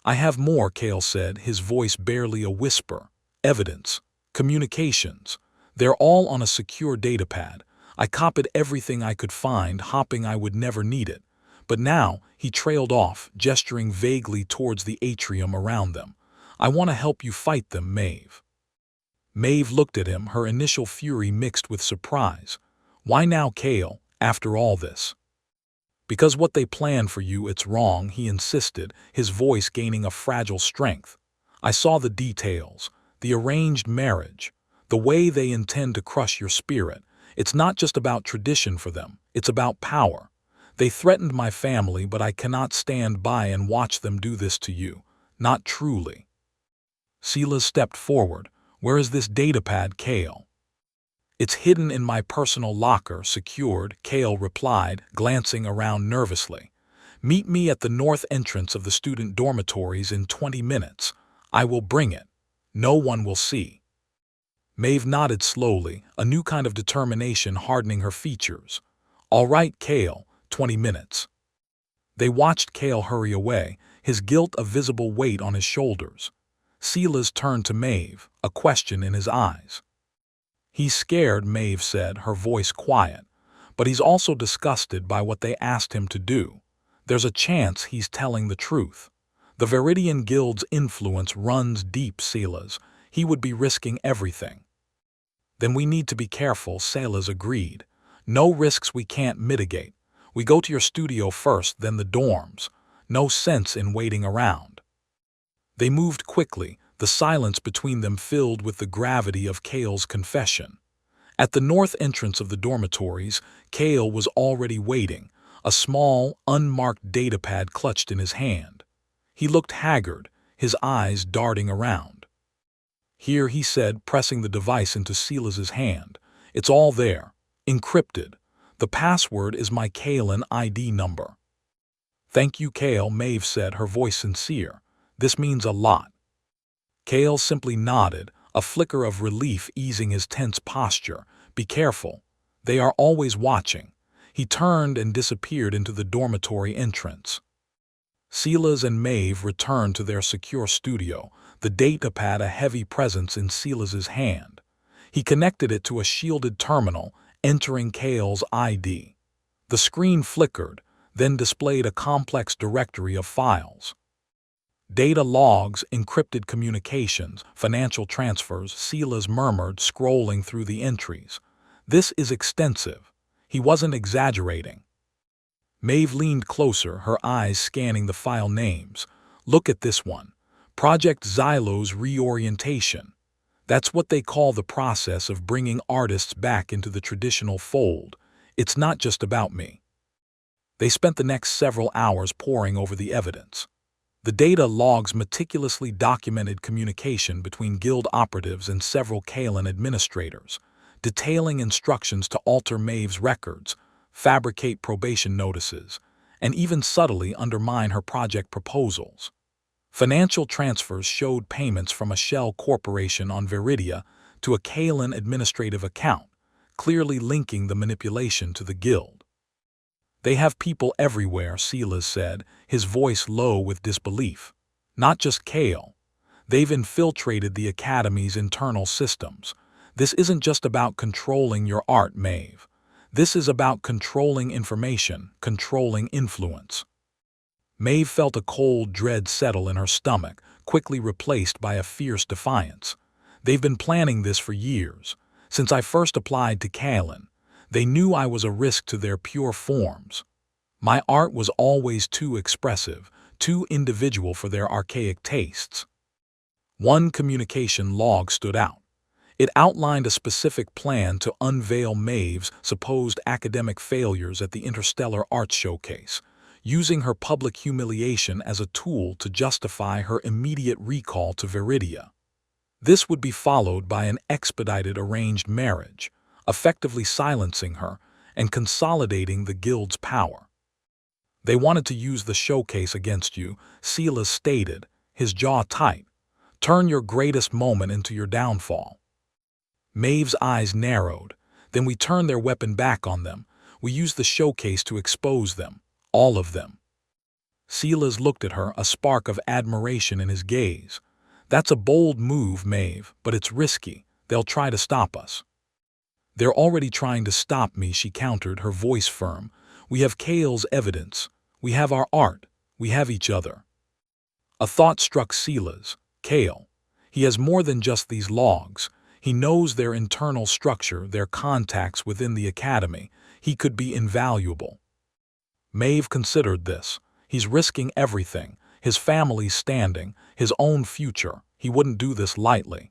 I have more, Kale said, his voice barely a whisper. Evidence. Communications. They're all on a secure datapad. I copied everything I could find, hoping I would never need it. But now, he trailed off, gesturing vaguely towards the atrium around them. I want to help you fight them, Maeve. Maeve looked at him, her initial fury mixed with surprise. Why now, Kale, after all this? Because what they planned for you, it's wrong, he insisted, his voice gaining a fragile strength. I saw the details, the arranged marriage, the way they intend to crush your spirit. It's not just about tradition for them, it's about power. They threatened my family, but I cannot stand by and watch them do this to you. Not truly. Silas stepped forward. Where is this datapad, Kale? It's hidden in my personal locker, secured, Kale replied, glancing around nervously. Meet me at the north entrance of the student dormitories in 20 minutes. I will bring it. No one will see. Maeve nodded slowly, a new kind of determination hardening her features. All right, Kale, 20 minutes. They watched Kale hurry away, his guilt a visible weight on his shoulders. Silas turned to Maeve, a question in his eyes. He's scared, Maeve said, her voice quiet, but he's also disgusted by what they asked him to do. There's a chance he's telling the truth. The Viridian Guild's influence runs deep, Silas. He would be risking everything. Then we need to be careful, Silas agreed. No risks we can't mitigate. We go to your studio first, then the dorms. No sense in waiting around. They moved quickly, the silence between them filled with the gravity of Kale's confession. At the north entrance of the dormitories, Kale was already waiting, a small, unmarked datapad clutched in his hand. He looked haggard, his eyes darting around. Here, he said, pressing the device into Silas's hand. It's all there, encrypted. The password is my Kalen ID number. Thank you, Kale, Maeve said, her voice sincere. This means a lot. Kale simply nodded, a flicker of relief easing his tense posture. Be careful. They are always watching. He turned and disappeared into the dormitory entrance. Silas and Maeve returned to their secure studio, the datapad a heavy presence in Silas's hand. He connected it to a shielded terminal, entering Kale's ID. The screen flickered, then displayed a complex directory of files. Data logs, encrypted communications, financial transfers, Silas murmured, scrolling through the entries. This is extensive. He wasn't exaggerating. Maeve leaned closer, her eyes scanning the file names. Look at this one. Project Xylo's reorientation. That's what they call the process of bringing artists back into the traditional fold. It's not just about me. They spent the next several hours poring over the evidence. The data logs meticulously documented communication between guild operatives and several Kalen administrators, detailing instructions to alter Maeve's records, fabricate probation notices, and even subtly undermine her project proposals. Financial transfers showed payments from a shell corporation on Viridia to a Kalen administrative account, clearly linking the manipulation to the guild. They have people everywhere, Silas said, his voice low with disbelief. Not just Kale. They've infiltrated the Academy's internal systems. This isn't just about controlling your art, Maeve. This is about controlling information, controlling influence. Maeve felt a cold dread settle in her stomach, quickly replaced by a fierce defiance. They've been planning this for years. Since I first applied to Kalen, they knew I was a risk to their pure forms. My art was always too expressive, too individual for their archaic tastes. One communication log stood out. It outlined a specific plan to unveil Maeve's supposed academic failures at the Interstellar Arts Showcase, using her public humiliation as a tool to justify her immediate recall to Viridia. This would be followed by an expedited arranged marriage, effectively silencing her and consolidating the guild's power. They wanted to use the showcase against you, Silas stated, his jaw tight. Turn your greatest moment into your downfall. Maeve's eyes narrowed. Then we turn their weapon back on them. We use the showcase to expose them, all of them. Silas looked at her, a spark of admiration in his gaze. "That's a bold move, Maeve, but it's risky. They'll try to stop us." "They're already trying to stop me," she countered, her voice firm. "We have Kale's evidence. We have our art. We have each other." A thought struck Silas. Kale. He has more than just these logs. He knows their internal structure, their contacts within the academy. He could be invaluable. Maeve considered this. He's risking everything, his family's standing, his own future. He wouldn't do this lightly.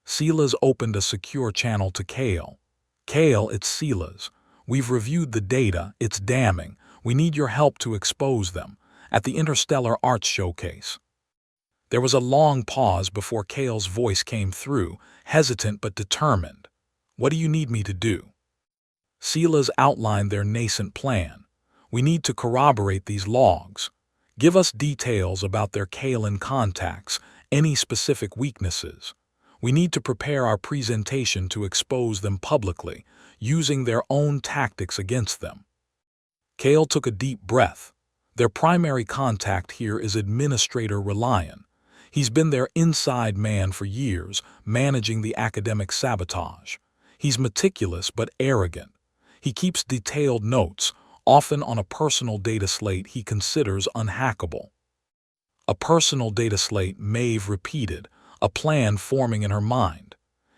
Silas opened a secure channel to Kale. "Kale, it's Silas. We've reviewed the data. It's damning. We need your help to expose them. At the Interstellar Arts Showcase." There was a long pause before Kale's voice came through, hesitant but determined. "What do you need me to do?" Silas outlined their nascent plan. "We need to corroborate these logs. Give us details about their Kalen contacts, any specific weaknesses. We need to prepare our presentation to expose them publicly, using their own tactics against them." Kale took a deep breath. "Their primary contact here is Administrator Reliant. He's been their inside man for years, managing the academic sabotage. He's meticulous but arrogant. He keeps detailed notes, often on a personal data slate he considers unhackable." "A personal data slate," Maeve repeated, a plan forming in her mind.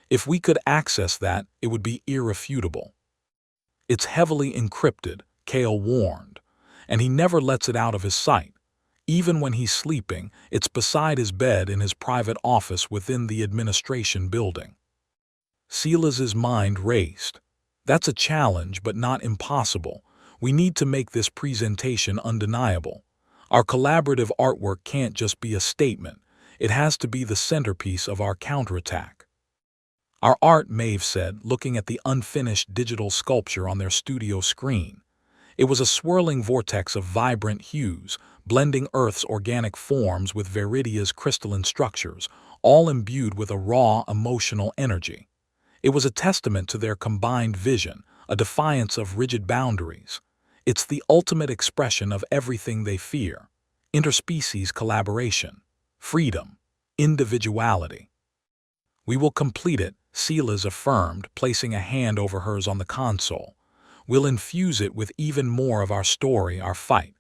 "If we could access that, it would be irrefutable." "It's heavily encrypted," Kale warned, "and he never lets it out of his sight. Even when he's sleeping, it's beside his bed in his private office within the administration building." Silas's mind raced. "That's a challenge, but not impossible. We need to make this presentation undeniable. Our collaborative artwork can't just be a statement. It has to be the centerpiece of our counterattack." "Our art," Maeve said, looking at the unfinished digital sculpture on their studio screen. It was a swirling vortex of vibrant hues, blending Earth's organic forms with Viridia's crystalline structures, all imbued with a raw, emotional energy. It was a testament to their combined vision, a defiance of rigid boundaries. It's the ultimate expression of everything they fear: interspecies collaboration, freedom, individuality. "We will complete it," Silas affirmed, placing a hand over hers on the console. "We'll infuse it with even more of our story, our fight.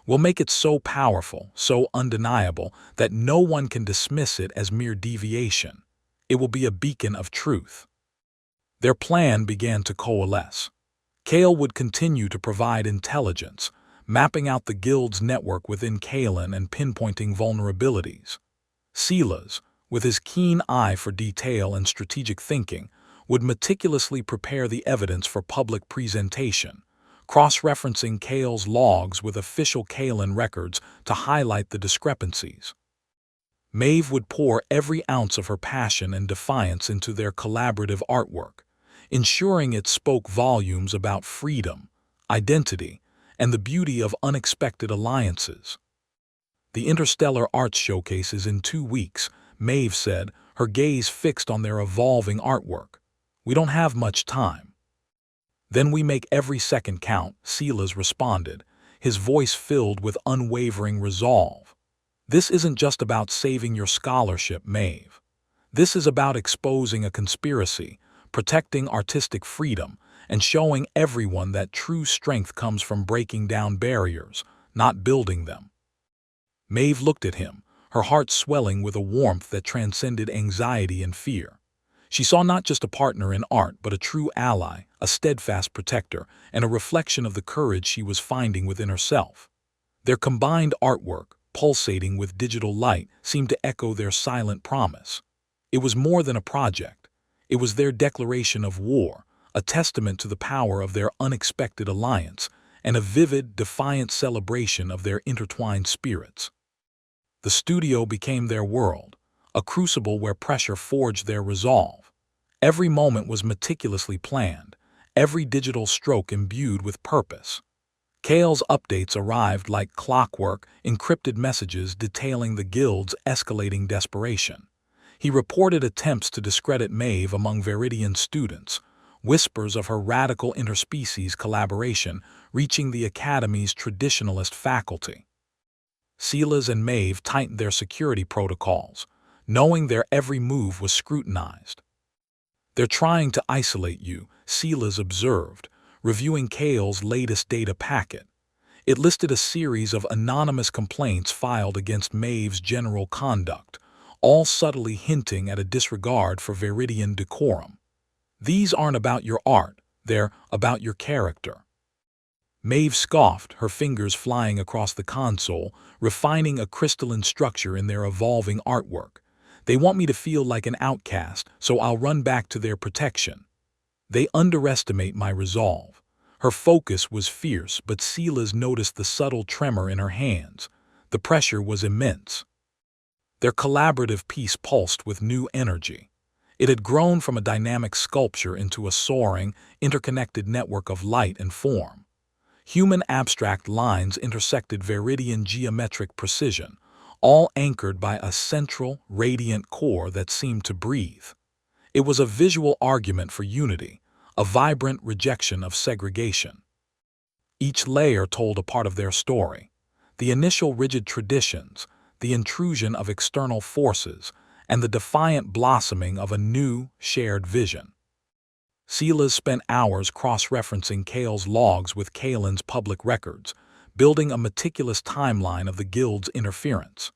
We'll make it so powerful, so undeniable, that no one can dismiss it as mere deviation. It will be a beacon of truth." Their plan began to coalesce. Kale would continue to provide intelligence, mapping out the guild's network within Kalen and pinpointing vulnerabilities. Silas, with his keen eye for detail and strategic thinking, would meticulously prepare the evidence for public presentation, cross-referencing Kale's logs with official Kalen records to highlight the discrepancies. Maeve would pour every ounce of her passion and defiance into their collaborative artwork, ensuring it spoke volumes about freedom, identity, and the beauty of unexpected alliances. "The Interstellar Arts Showcase is in 2 weeks," Maeve said, her gaze fixed on their evolving artwork. "We don't have much time." "Then we make every second count," Silas responded, his voice filled with unwavering resolve. "This isn't just about saving your scholarship, Maeve. This is about exposing a conspiracy, protecting artistic freedom, and showing everyone that true strength comes from breaking down barriers, not building them." Maeve looked at him, her heart swelling with a warmth that transcended anxiety and fear. She saw not just a partner in art, but a true ally, a steadfast protector, and a reflection of the courage she was finding within herself. Their combined artwork, pulsating with digital light, seemed to echo their silent promise. It was more than a project. It was their declaration of war, a testament to the power of their unexpected alliance, and a vivid, defiant celebration of their intertwined spirits. The studio became their world, a crucible where pressure forged their resolve. Every moment was meticulously planned, every digital stroke imbued with purpose. Kale's updates arrived like clockwork, encrypted messages detailing the guild's escalating desperation. He reported attempts to discredit Maeve among Viridian students, whispers of her radical interspecies collaboration reaching the Academy's traditionalist faculty. Silas and Maeve tightened their security protocols, knowing their every move was scrutinized. "They're trying to isolate you," Silas observed, reviewing Cale's latest data packet. It listed a series of anonymous complaints filed against Maeve's general conduct, all subtly hinting at a disregard for Viridian decorum. "These aren't about your art, they're about your character." Maeve scoffed, her fingers flying across the console, refining a crystalline structure in their evolving artwork. "They want me to feel like an outcast, so I'll run back to their protection. They underestimate my resolve." Her focus was fierce, but Silas noticed the subtle tremor in her hands. The pressure was immense. Their collaborative piece pulsed with new energy. It had grown from a dynamic sculpture into a soaring, interconnected network of light and form. Human abstract lines intersected Viridian geometric precision, all anchored by a central, radiant core that seemed to breathe. It was a visual argument for unity, a vibrant rejection of segregation. Each layer told a part of their story: the initial rigid traditions, the intrusion of external forces, and the defiant blossoming of a new, shared vision. Silas spent hours cross-referencing Cale's logs with Kalen's public records, building a meticulous timeline of the Guild's interference.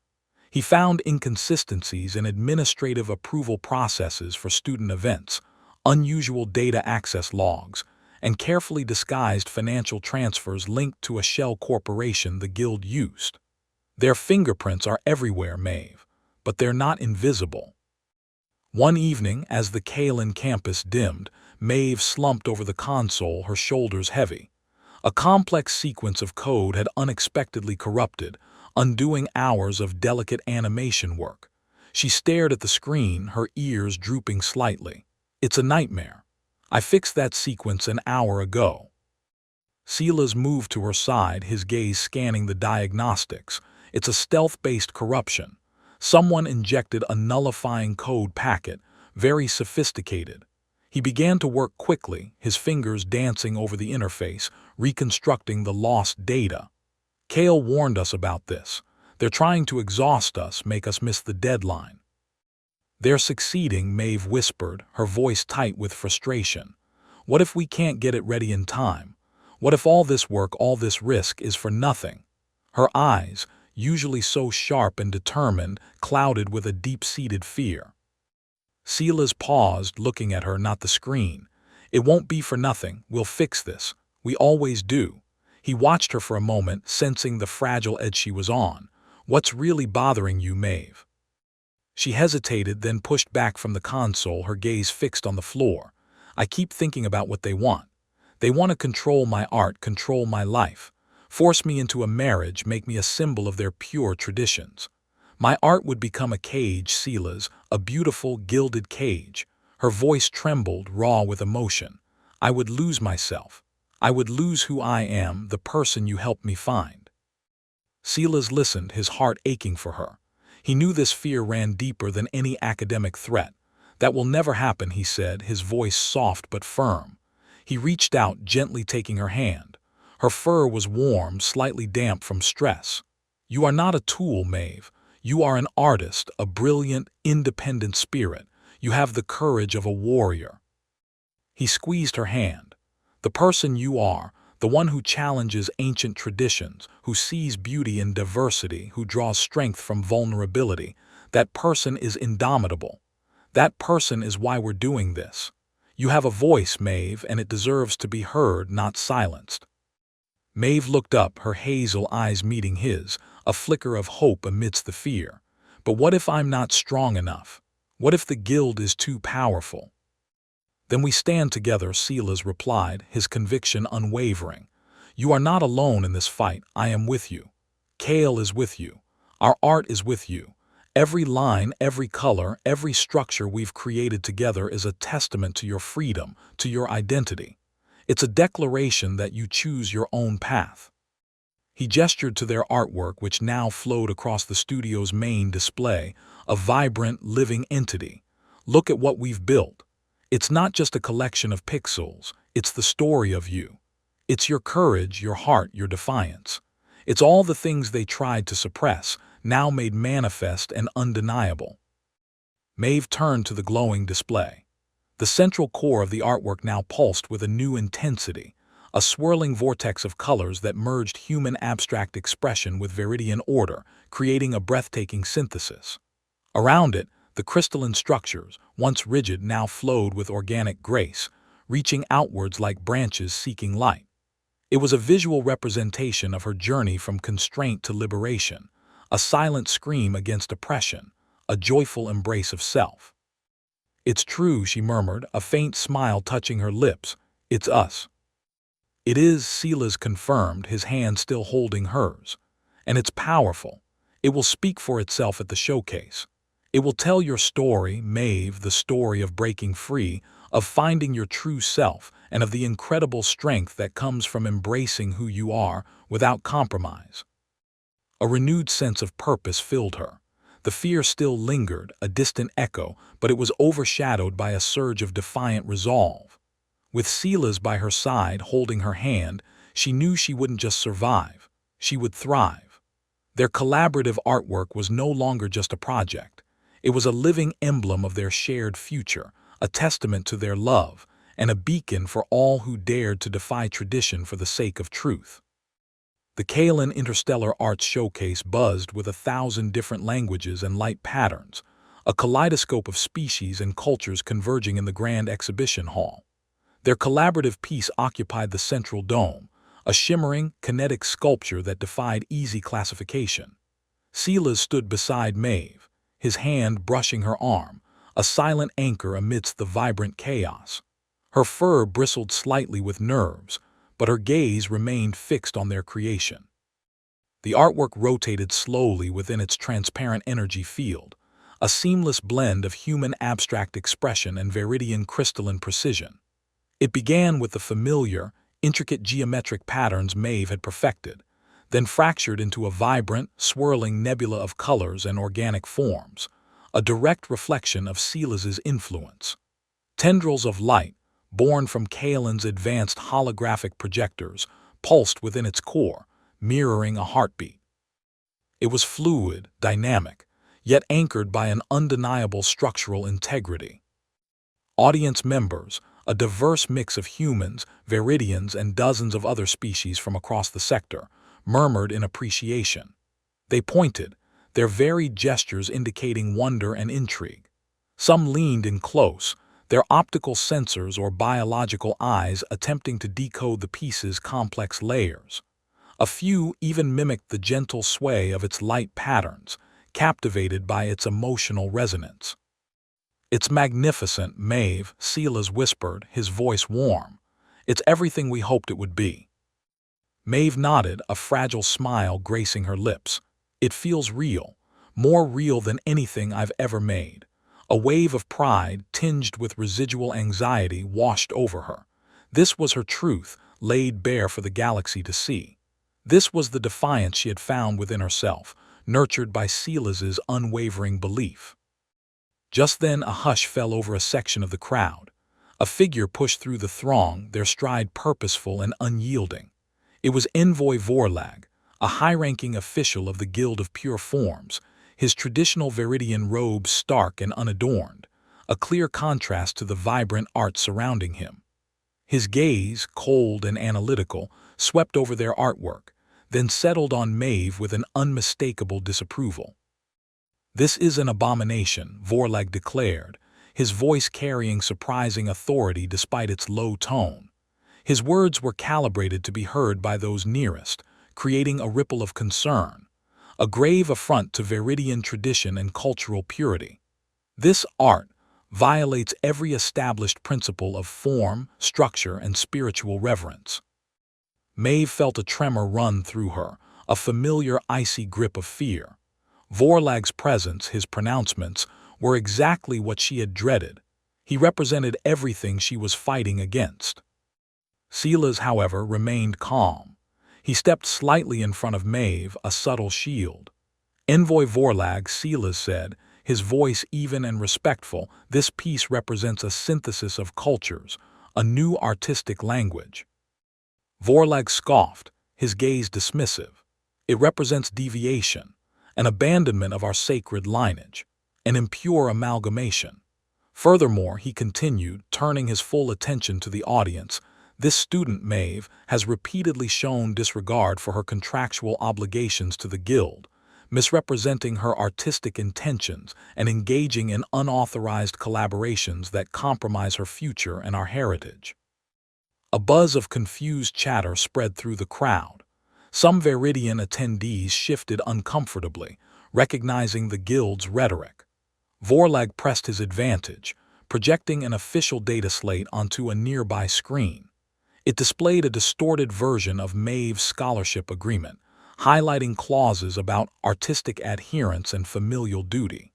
He found inconsistencies in administrative approval processes for student events, unusual data access logs, and carefully disguised financial transfers linked to a shell corporation the Guild used. "Their fingerprints are everywhere, Maeve, but they're not invisible." One evening, as the Kalen campus dimmed, Maeve slumped over the console, her shoulders heavy. A complex sequence of code had unexpectedly corrupted, undoing hours of delicate animation work. She stared at the screen, her ears drooping slightly. "It's a nightmare. I fixed that sequence an hour ago." Silas moved to her side, his gaze scanning the diagnostics. "It's a stealth-based corruption. Someone injected a nullifying code packet, very sophisticated." He began to work quickly, his fingers dancing over the interface, reconstructing the lost data. "Cale warned us about this. They're trying to exhaust us, make us miss the deadline." "They're succeeding," Maeve whispered, her voice tight with frustration. "What if we can't get it ready in time? What if all this work, all this risk is for nothing?" Her eyes, usually so sharp and determined, clouded with a deep-seated fear. Silas paused, looking at her, not the screen. "It won't be for nothing. We'll fix this. We always do." He watched her for a moment, sensing the fragile edge she was on. "What's really bothering you, Maeve?" She hesitated, then pushed back from the console, her gaze fixed on the floor. "I keep thinking about what they want. They want to control my art, control my life, force me into a marriage, make me a symbol of their pure traditions. My art would become a cage, Silas, a beautiful, gilded cage." Her voice trembled, raw with emotion. "I would lose myself. I would lose who I am, the person you helped me find." Silas listened, his heart aching for her. He knew this fear ran deeper than any academic threat. "That will never happen," he said, his voice soft but firm. He reached out, gently taking her hand. Her fur was warm, slightly damp from stress. "You are not a tool, Maeve. You are an artist, a brilliant, independent spirit. You have the courage of a warrior." He squeezed her hand. "The person you are, the one who challenges ancient traditions, who sees beauty in diversity, who draws strength from vulnerability, that person is indomitable. That person is why we're doing this. You have a voice, Maeve, and it deserves to be heard, not silenced." Maeve looked up, her hazel eyes meeting his, a flicker of hope amidst the fear. "But what if I'm not strong enough? What if the Guild is too powerful?" "Then we stand together," Silas replied, his conviction unwavering. "You are not alone in this fight. I am with you. Cale is with you. Our art is with you. Every line, every color, every structure we've created together is a testament to your freedom, to your identity. It's a declaration that you choose your own path." He gestured to their artwork, which now flowed across the studio's main display, a vibrant, living entity. "Look at what we've built. It's not just a collection of pixels, it's the story of you. It's your courage, your heart, your defiance. It's all the things they tried to suppress, now made manifest and undeniable. Maeve turned to the glowing display. The central core of the artwork now pulsed with a new intensity, a swirling vortex of colors that merged human abstract expression with Viridian order, creating a breathtaking synthesis. Around it, the crystalline structures, once rigid, now flowed with organic grace, reaching outwards like branches seeking light. It was a visual representation of her journey from constraint to liberation, a silent scream against oppression, a joyful embrace of self. "It's true," she murmured, a faint smile touching her lips. "It's us." "It is," Silas confirmed, his hand still holding hers. "And it's powerful. It will speak for itself at the showcase. It will tell your story, Maeve, the story of breaking free, of finding your true self, and of the incredible strength that comes from embracing who you are without compromise." A renewed sense of purpose filled her. The fear still lingered, a distant echo, but it was overshadowed by a surge of defiant resolve. With Silas by her side, holding her hand, she knew she wouldn't just survive, she would thrive. Their collaborative artwork was no longer just a project. It was a living emblem of their shared future, a testament to their love, and a beacon for all who dared to defy tradition for the sake of truth. The Kalin Interstellar Arts Showcase buzzed with 1,000 different languages and light patterns, a kaleidoscope of species and cultures converging in the grand exhibition hall. Their collaborative piece occupied the central dome, a shimmering, kinetic sculpture that defied easy classification. Silas stood beside Maeve, his hand brushing her arm, a silent anchor amidst the vibrant chaos. Her fur bristled slightly with nerves, but her gaze remained fixed on their creation. The artwork rotated slowly within its transparent energy field, a seamless blend of human abstract expression and Viridian crystalline precision. It began with the familiar, intricate geometric patterns Maeve had perfected, then fractured into a vibrant, swirling nebula of colors and organic forms, a direct reflection of Silas's influence. Tendrils of light, born from Kalin's advanced holographic projectors, pulsed within its core, mirroring a heartbeat. It was fluid, dynamic, yet anchored by an undeniable structural integrity. Audience members, a diverse mix of humans, Viridians, and dozens of other species from across the sector, murmured in appreciation. They pointed, their varied gestures indicating wonder and intrigue. Some leaned in close, their optical sensors or biological eyes attempting to decode the piece's complex layers. A few even mimicked the gentle sway of its light patterns, captivated by its emotional resonance. "It's magnificent, Maeve," Silas whispered, his voice warm. "It's everything we hoped it would be." Maeve nodded, a fragile smile gracing her lips. "It feels real, more real than anything I've ever made." A wave of pride, tinged with residual anxiety, washed over her. This was her truth, laid bare for the galaxy to see. This was the defiance she had found within herself, nurtured by Silas's unwavering belief. Just then a hush fell over a section of the crowd. A figure pushed through the throng, their stride purposeful and unyielding. It was Envoy Vorlag, a high-ranking official of the Guild of Pure Forms, his traditional Viridian robes stark and unadorned, a clear contrast to the vibrant art surrounding him. His gaze, cold and analytical, swept over their artwork, then settled on Maeve with an unmistakable disapproval. "This is an abomination," Vorlag declared, his voice carrying surprising authority despite its low tone. His words were calibrated to be heard by those nearest, creating a ripple of concern. A grave affront to Viridian tradition and cultural purity. "This art violates every established principle of form, structure, and spiritual reverence." Maeve felt a tremor run through her, a familiar icy grip of fear. Vorlag's presence, his pronouncements, were exactly what she had dreaded. He represented everything she was fighting against. Silas, however, remained calm. He stepped slightly in front of Maeve, a subtle shield. "Envoy Vorlag," Silas said, his voice even and respectful, "this piece represents a synthesis of cultures, a new artistic language." Vorlag scoffed, his gaze dismissive. It represents deviation, an abandonment of our sacred lineage, an impure amalgamation. Furthermore, he continued, turning his full attention to the audience, this student, Maeve, has repeatedly shown disregard for her contractual obligations to the guild, misrepresenting her artistic intentions and engaging in unauthorized collaborations that compromise her future and our heritage. A buzz of confused chatter spread through the crowd. Some Viridian attendees shifted uncomfortably, recognizing the guild's rhetoric. Vorlag pressed his advantage, projecting an official data slate onto a nearby screen. It displayed a distorted version of Maeve's scholarship agreement, highlighting clauses about artistic adherence and familial duty.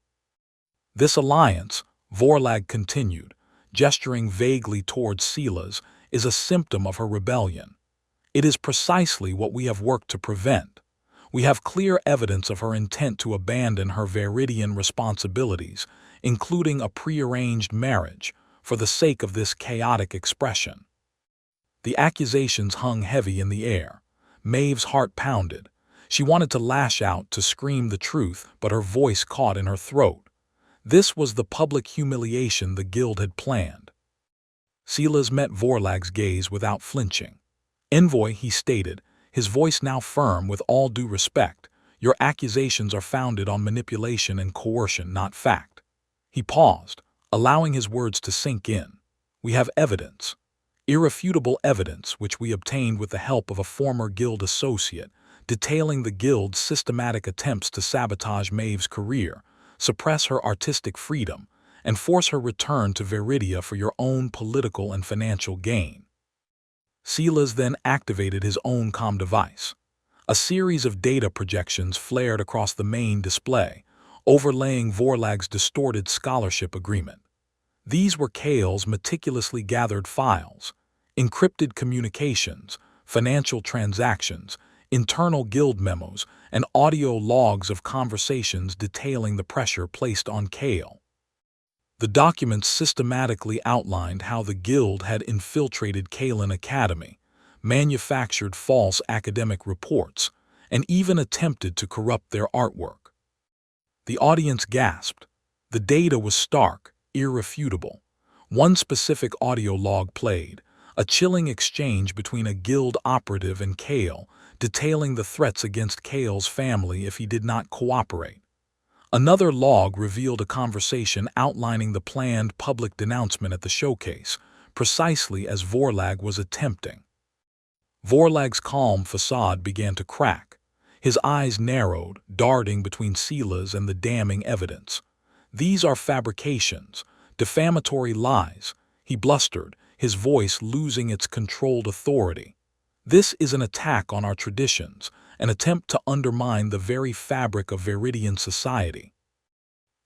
This alliance, Vorlag continued, gesturing vaguely towards Sila's, is a symptom of her rebellion. It is precisely what we have worked to prevent. We have clear evidence of her intent to abandon her Viridian responsibilities, including a prearranged marriage, for the sake of this chaotic expression. The accusations hung heavy in the air. Maeve's heart pounded. She wanted to lash out, to scream the truth, but her voice caught in her throat. This was the public humiliation the guild had planned. Silas met Vorlag's gaze without flinching. "Envoy," he stated, his voice now firm, "with all due respect, your accusations are founded on manipulation and coercion, not fact." He paused, allowing his words to sink in. "We have evidence. Irrefutable evidence which we obtained with the help of a former guild associate, detailing the guild's systematic attempts to sabotage Maeve's career, suppress her artistic freedom, and force her return to Viridia for your own political and financial gain." Silas then activated his own comm device. A series of data projections flared across the main display, overlaying Vorlag's distorted scholarship agreement. These were Kale's meticulously gathered files, encrypted communications, financial transactions, internal guild memos, and audio logs of conversations detailing the pressure placed on Kale. The documents systematically outlined how the guild had infiltrated Kalen Academy, manufactured false academic reports, and even attempted to corrupt their artwork. The audience gasped. The data was stark, irrefutable. One specific audio log played, a chilling exchange between a guild operative and Kale, detailing the threats against Kale's family if he did not cooperate. Another log revealed a conversation outlining the planned public denouncement at the showcase, precisely as Vorlag was attempting. Vorlag's calm facade began to crack. His eyes narrowed, darting between Sila's and the damning evidence. "These are fabrications, defamatory lies," he blustered, his voice losing its controlled authority. "This is an attack on our traditions, an attempt to undermine the very fabric of Viridian society."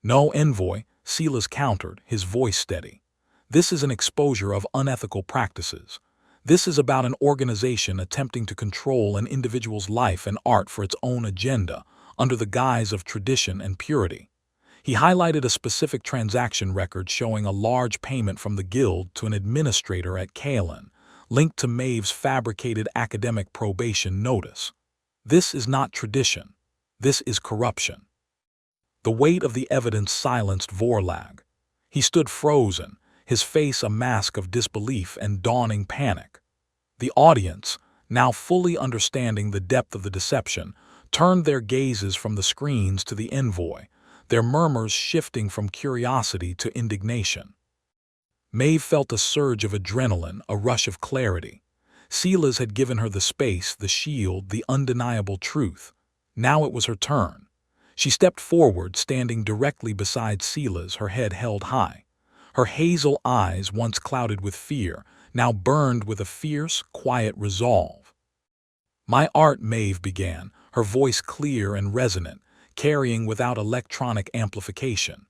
"No, Envoy," Silas countered, his voice steady. "This is an exposure of unethical practices. This is about an organization attempting to control an individual's life and art for its own agenda, under the guise of tradition and purity." He highlighted a specific transaction record showing a large payment from the guild to an administrator at Kalen, linked to Maeve's fabricated academic probation notice. "This is not tradition. This is corruption." The weight of the evidence silenced Vorlag. He stood frozen, his face a mask of disbelief and dawning panic. The audience, now fully understanding the depth of the deception, turned their gazes from the screens to the envoy, their murmurs shifting from curiosity to indignation. Maeve felt a surge of adrenaline, a rush of clarity. Silas had given her the space, the shield, the undeniable truth. Now it was her turn. She stepped forward, standing directly beside Silas, her head held high. Her hazel eyes, once clouded with fear, now burned with a fierce, quiet resolve. "My art," Maeve began, her voice clear and resonant, carrying without electronic amplification.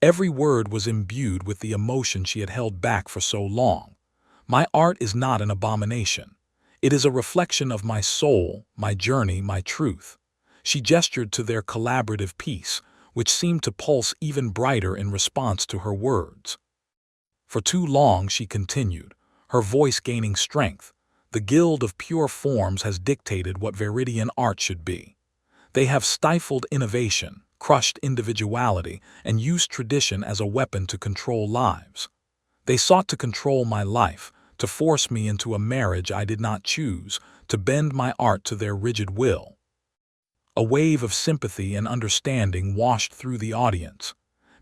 Every word was imbued with the emotion she had held back for so long. "My art is not an abomination. It is a reflection of my soul, my journey, my truth." She gestured to their collaborative piece, which seemed to pulse even brighter in response to her words. "For too long," she continued, her voice gaining strength, the Guild of Pure Forms has dictated what Viridian art should be. They have stifled innovation, crushed individuality, and used tradition as a weapon to control lives. They sought to control my life, to force me into a marriage I did not choose, to bend my art to their rigid will. A wave of sympathy and understanding washed through the audience.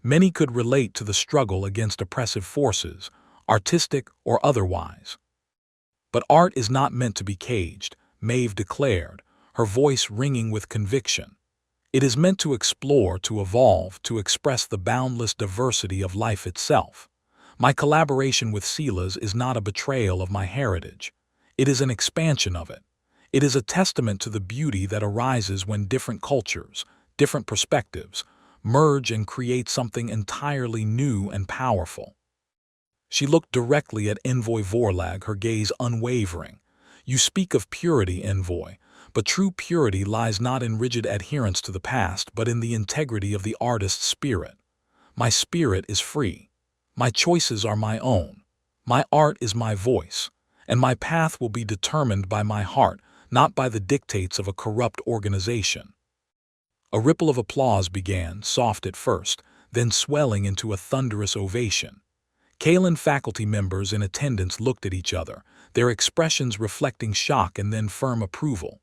Many could relate to the struggle against oppressive forces, artistic or otherwise. But art is not meant to be caged, Maeve declared, her voice ringing with conviction. It is meant to explore, to evolve, to express the boundless diversity of life itself. My collaboration with Silas is not a betrayal of my heritage. It is an expansion of it. It is a testament to the beauty that arises when different cultures, different perspectives, merge and create something entirely new and powerful. She looked directly at Envoy Vorlag, her gaze unwavering. You speak of purity, Envoy, but true purity lies not in rigid adherence to the past, but in the integrity of the artist's spirit. My spirit is free. My choices are my own. My art is my voice, and my path will be determined by my heart, not by the dictates of a corrupt organization. A ripple of applause began, soft at first, then swelling into a thunderous ovation. Kalen faculty members in attendance looked at each other, their expressions reflecting shock and then firm approval.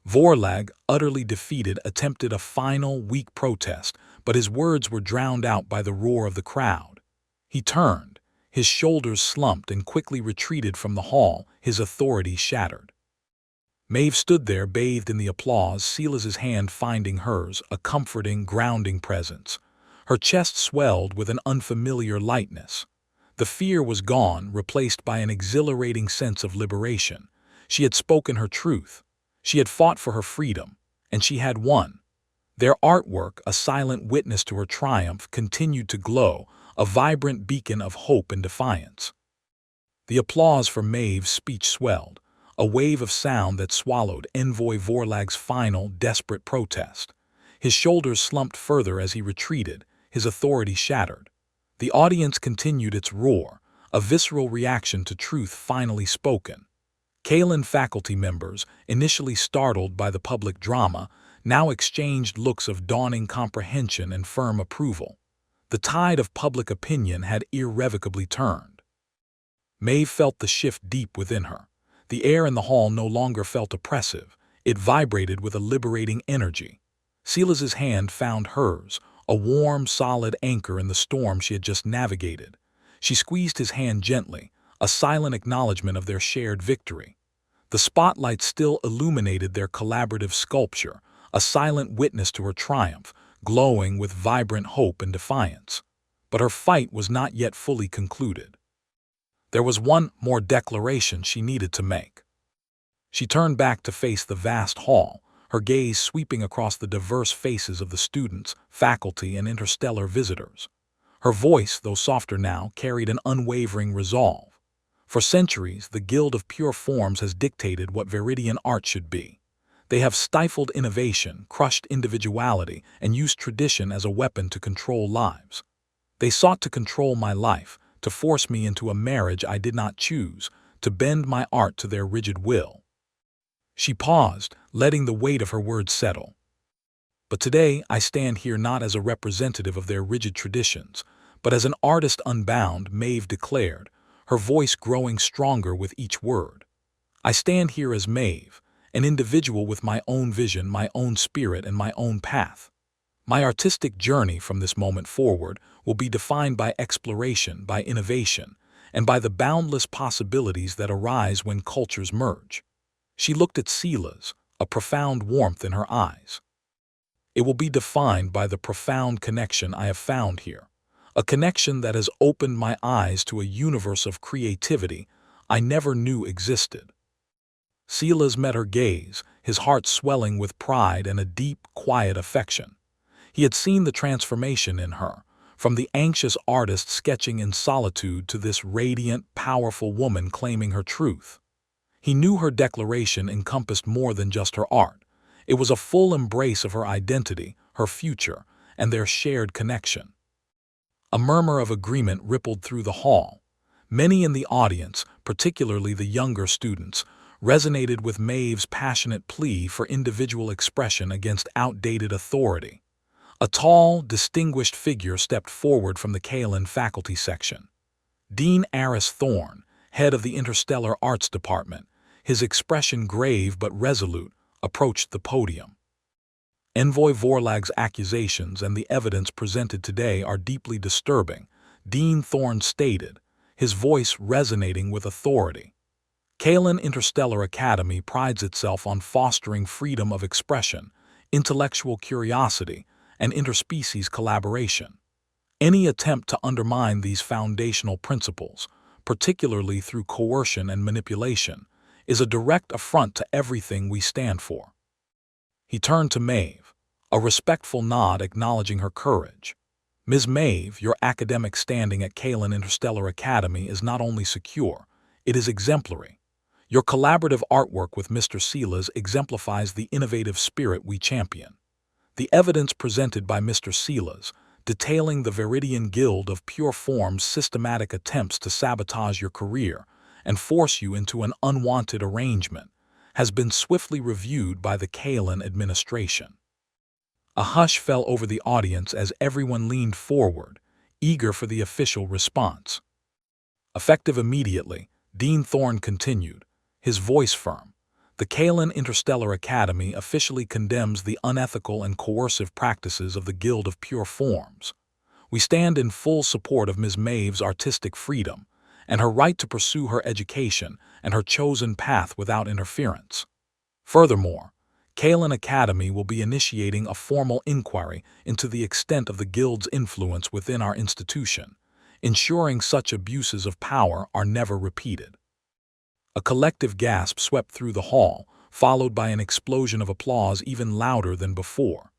Vorlag, utterly defeated, attempted a final, weak protest, but his words were drowned out by the roar of the crowd. He turned, his shoulders slumped, and quickly retreated from the hall, his authority shattered. Maeve stood there, bathed in the applause, Silas's hand finding hers, a comforting, grounding presence. Her chest swelled with an unfamiliar lightness. The fear was gone, replaced by an exhilarating sense of liberation. She had spoken her truth. She had fought for her freedom, and she had won. Their artwork, a silent witness to her triumph, continued to glow, a vibrant beacon of hope and defiance. The applause for Maeve's speech swelled, a wave of sound that swallowed Envoy Vorlag's final, desperate protest. His shoulders slumped further as he retreated, his authority shattered. The audience continued its roar, a visceral reaction to truth finally spoken. Kalen faculty members, initially startled by the public drama, now exchanged looks of dawning comprehension and firm approval. The tide of public opinion had irrevocably turned. Maeve felt the shift deep within her. The air in the hall no longer felt oppressive. It vibrated with a liberating energy. Silas's hand found hers, a warm, solid anchor in the storm she had just navigated. She squeezed his hand gently, a silent acknowledgement of their shared victory. The spotlight still illuminated their collaborative sculpture, a silent witness to her triumph, glowing with vibrant hope and defiance. But her fight was not yet fully concluded. There was one more declaration she needed to make. She turned back to face the vast hall, her gaze sweeping across the diverse faces of the students, faculty, and interstellar visitors. Her voice, though softer now, carried an unwavering resolve. For centuries, the Guild of Pure Forms has dictated what Viridian art should be. They have stifled innovation, crushed individuality, and used tradition as a weapon to control lives. They sought to control my life, to force me into a marriage I did not choose, to bend my art to their rigid will. She paused, letting the weight of her words settle. But today I stand here not as a representative of their rigid traditions, but as an artist unbound, Maeve declared, her voice growing stronger with each word. I stand here as Maeve, an individual with my own vision, my own spirit, and my own path. My artistic journey from this moment forward will be defined by exploration, by innovation, and by the boundless possibilities that arise when cultures merge. She looked at Silas, a profound warmth in her eyes. It will be defined by the profound connection I have found here, a connection that has opened my eyes to a universe of creativity I never knew existed. Silas met her gaze, his heart swelling with pride and a deep, quiet affection. He had seen the transformation in her, from the anxious artist sketching in solitude to this radiant, powerful woman claiming her truth. He knew her declaration encompassed more than just her art. It was a full embrace of her identity, her future, and their shared connection. A murmur of agreement rippled through the hall. Many in the audience, particularly the younger students, resonated with Maeve's passionate plea for individual expression against outdated authority. A tall, distinguished figure stepped forward from the Kalin faculty section. Dean Aris Thorne, head of the Interstellar Arts Department, his expression grave but resolute, approached the podium. Envoy Vorlag's accusations and the evidence presented today are deeply disturbing, Dean Thorne stated, his voice resonating with authority. Kalin Interstellar Academy prides itself on fostering freedom of expression, intellectual curiosity, and interspecies collaboration. Any attempt to undermine these foundational principles, particularly through coercion and manipulation, is a direct affront to everything we stand for. He turned to Maeve, a respectful nod acknowledging her courage. Ms. Maeve, your academic standing at Kalin Interstellar Academy is not only secure, it is exemplary. Your collaborative artwork with Mr. Silas exemplifies the innovative spirit we champion. The evidence presented by Mr. Silas, detailing the Viridian Guild of Pure Form's systematic attempts to sabotage your career and force you into an unwanted arrangement, has been swiftly reviewed by the Kalin administration. A hush fell over the audience as everyone leaned forward, eager for the official response. Effective immediately, Dean Thorne continued, his voice firm. The Kalin Interstellar Academy officially condemns the unethical and coercive practices of the Guild of Pure Forms. We stand in full support of Ms. Maeve's artistic freedom and her right to pursue her education and her chosen path without interference. Furthermore, Kalin Academy will be initiating a formal inquiry into the extent of the Guild's influence within our institution, ensuring such abuses of power are never repeated. A collective gasp swept through the hall, followed by an explosion of applause even louder than before.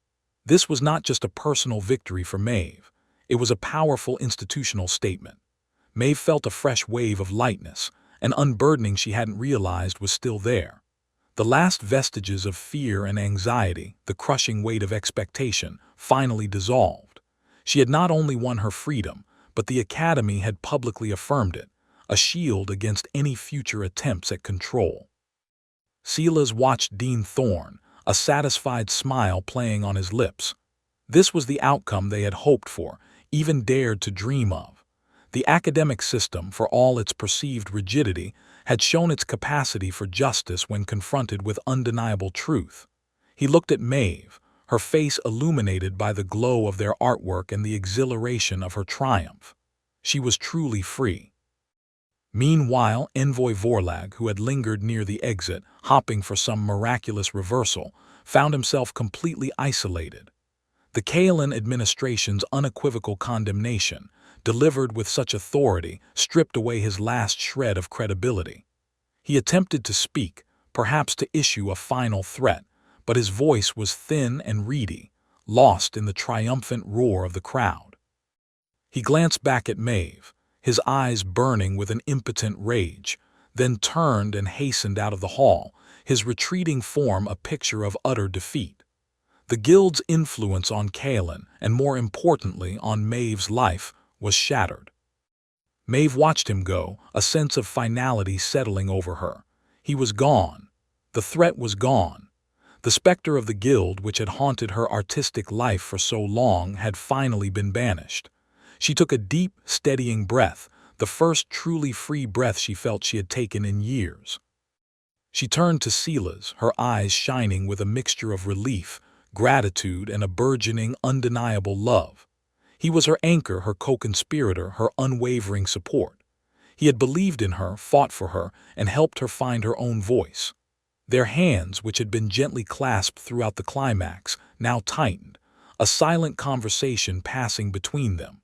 This was not just a personal victory for Maeve, it was a powerful institutional statement. Maeve felt a fresh wave of lightness, an unburdening she hadn't realized was still there. The last vestiges of fear and anxiety, the crushing weight of expectation, finally dissolved. She had not only won her freedom, but the Academy had publicly affirmed it, a shield against any future attempts at control. Silas watched Dean Thorne, a satisfied smile playing on his lips. This was the outcome they had hoped for, even dared to dream of. The academic system, for all its perceived rigidity, had shown its capacity for justice when confronted with undeniable truth. He looked at Maeve, her face illuminated by the glow of their artwork and the exhilaration of her triumph. She was truly free. Meanwhile, Envoy Vorlag, who had lingered near the exit, hoping for some miraculous reversal, found himself completely isolated. The Kalin administration's unequivocal condemnation, delivered with such authority, stripped away his last shred of credibility. He attempted to speak, perhaps to issue a final threat, but his voice was thin and reedy, lost in the triumphant roar of the crowd. He glanced back at Maeve, his eyes burning with an impotent rage, then turned and hastened out of the hall, his retreating form a picture of utter defeat. The Guild's influence on Kalin, and more importantly on Maeve's life, was shattered. Maeve watched him go, a sense of finality settling over her. He was gone. The threat was gone. The specter of the Guild, which had haunted her artistic life for so long, had finally been banished. She took a deep, steadying breath, the first truly free breath she felt she had taken in years. She turned to Silas, her eyes shining with a mixture of relief, gratitude, and a burgeoning, undeniable love. He was her anchor, her co-conspirator, her unwavering support. He had believed in her, fought for her, and helped her find her own voice. Their hands, which had been gently clasped throughout the climax, now tightened, a silent conversation passing between them.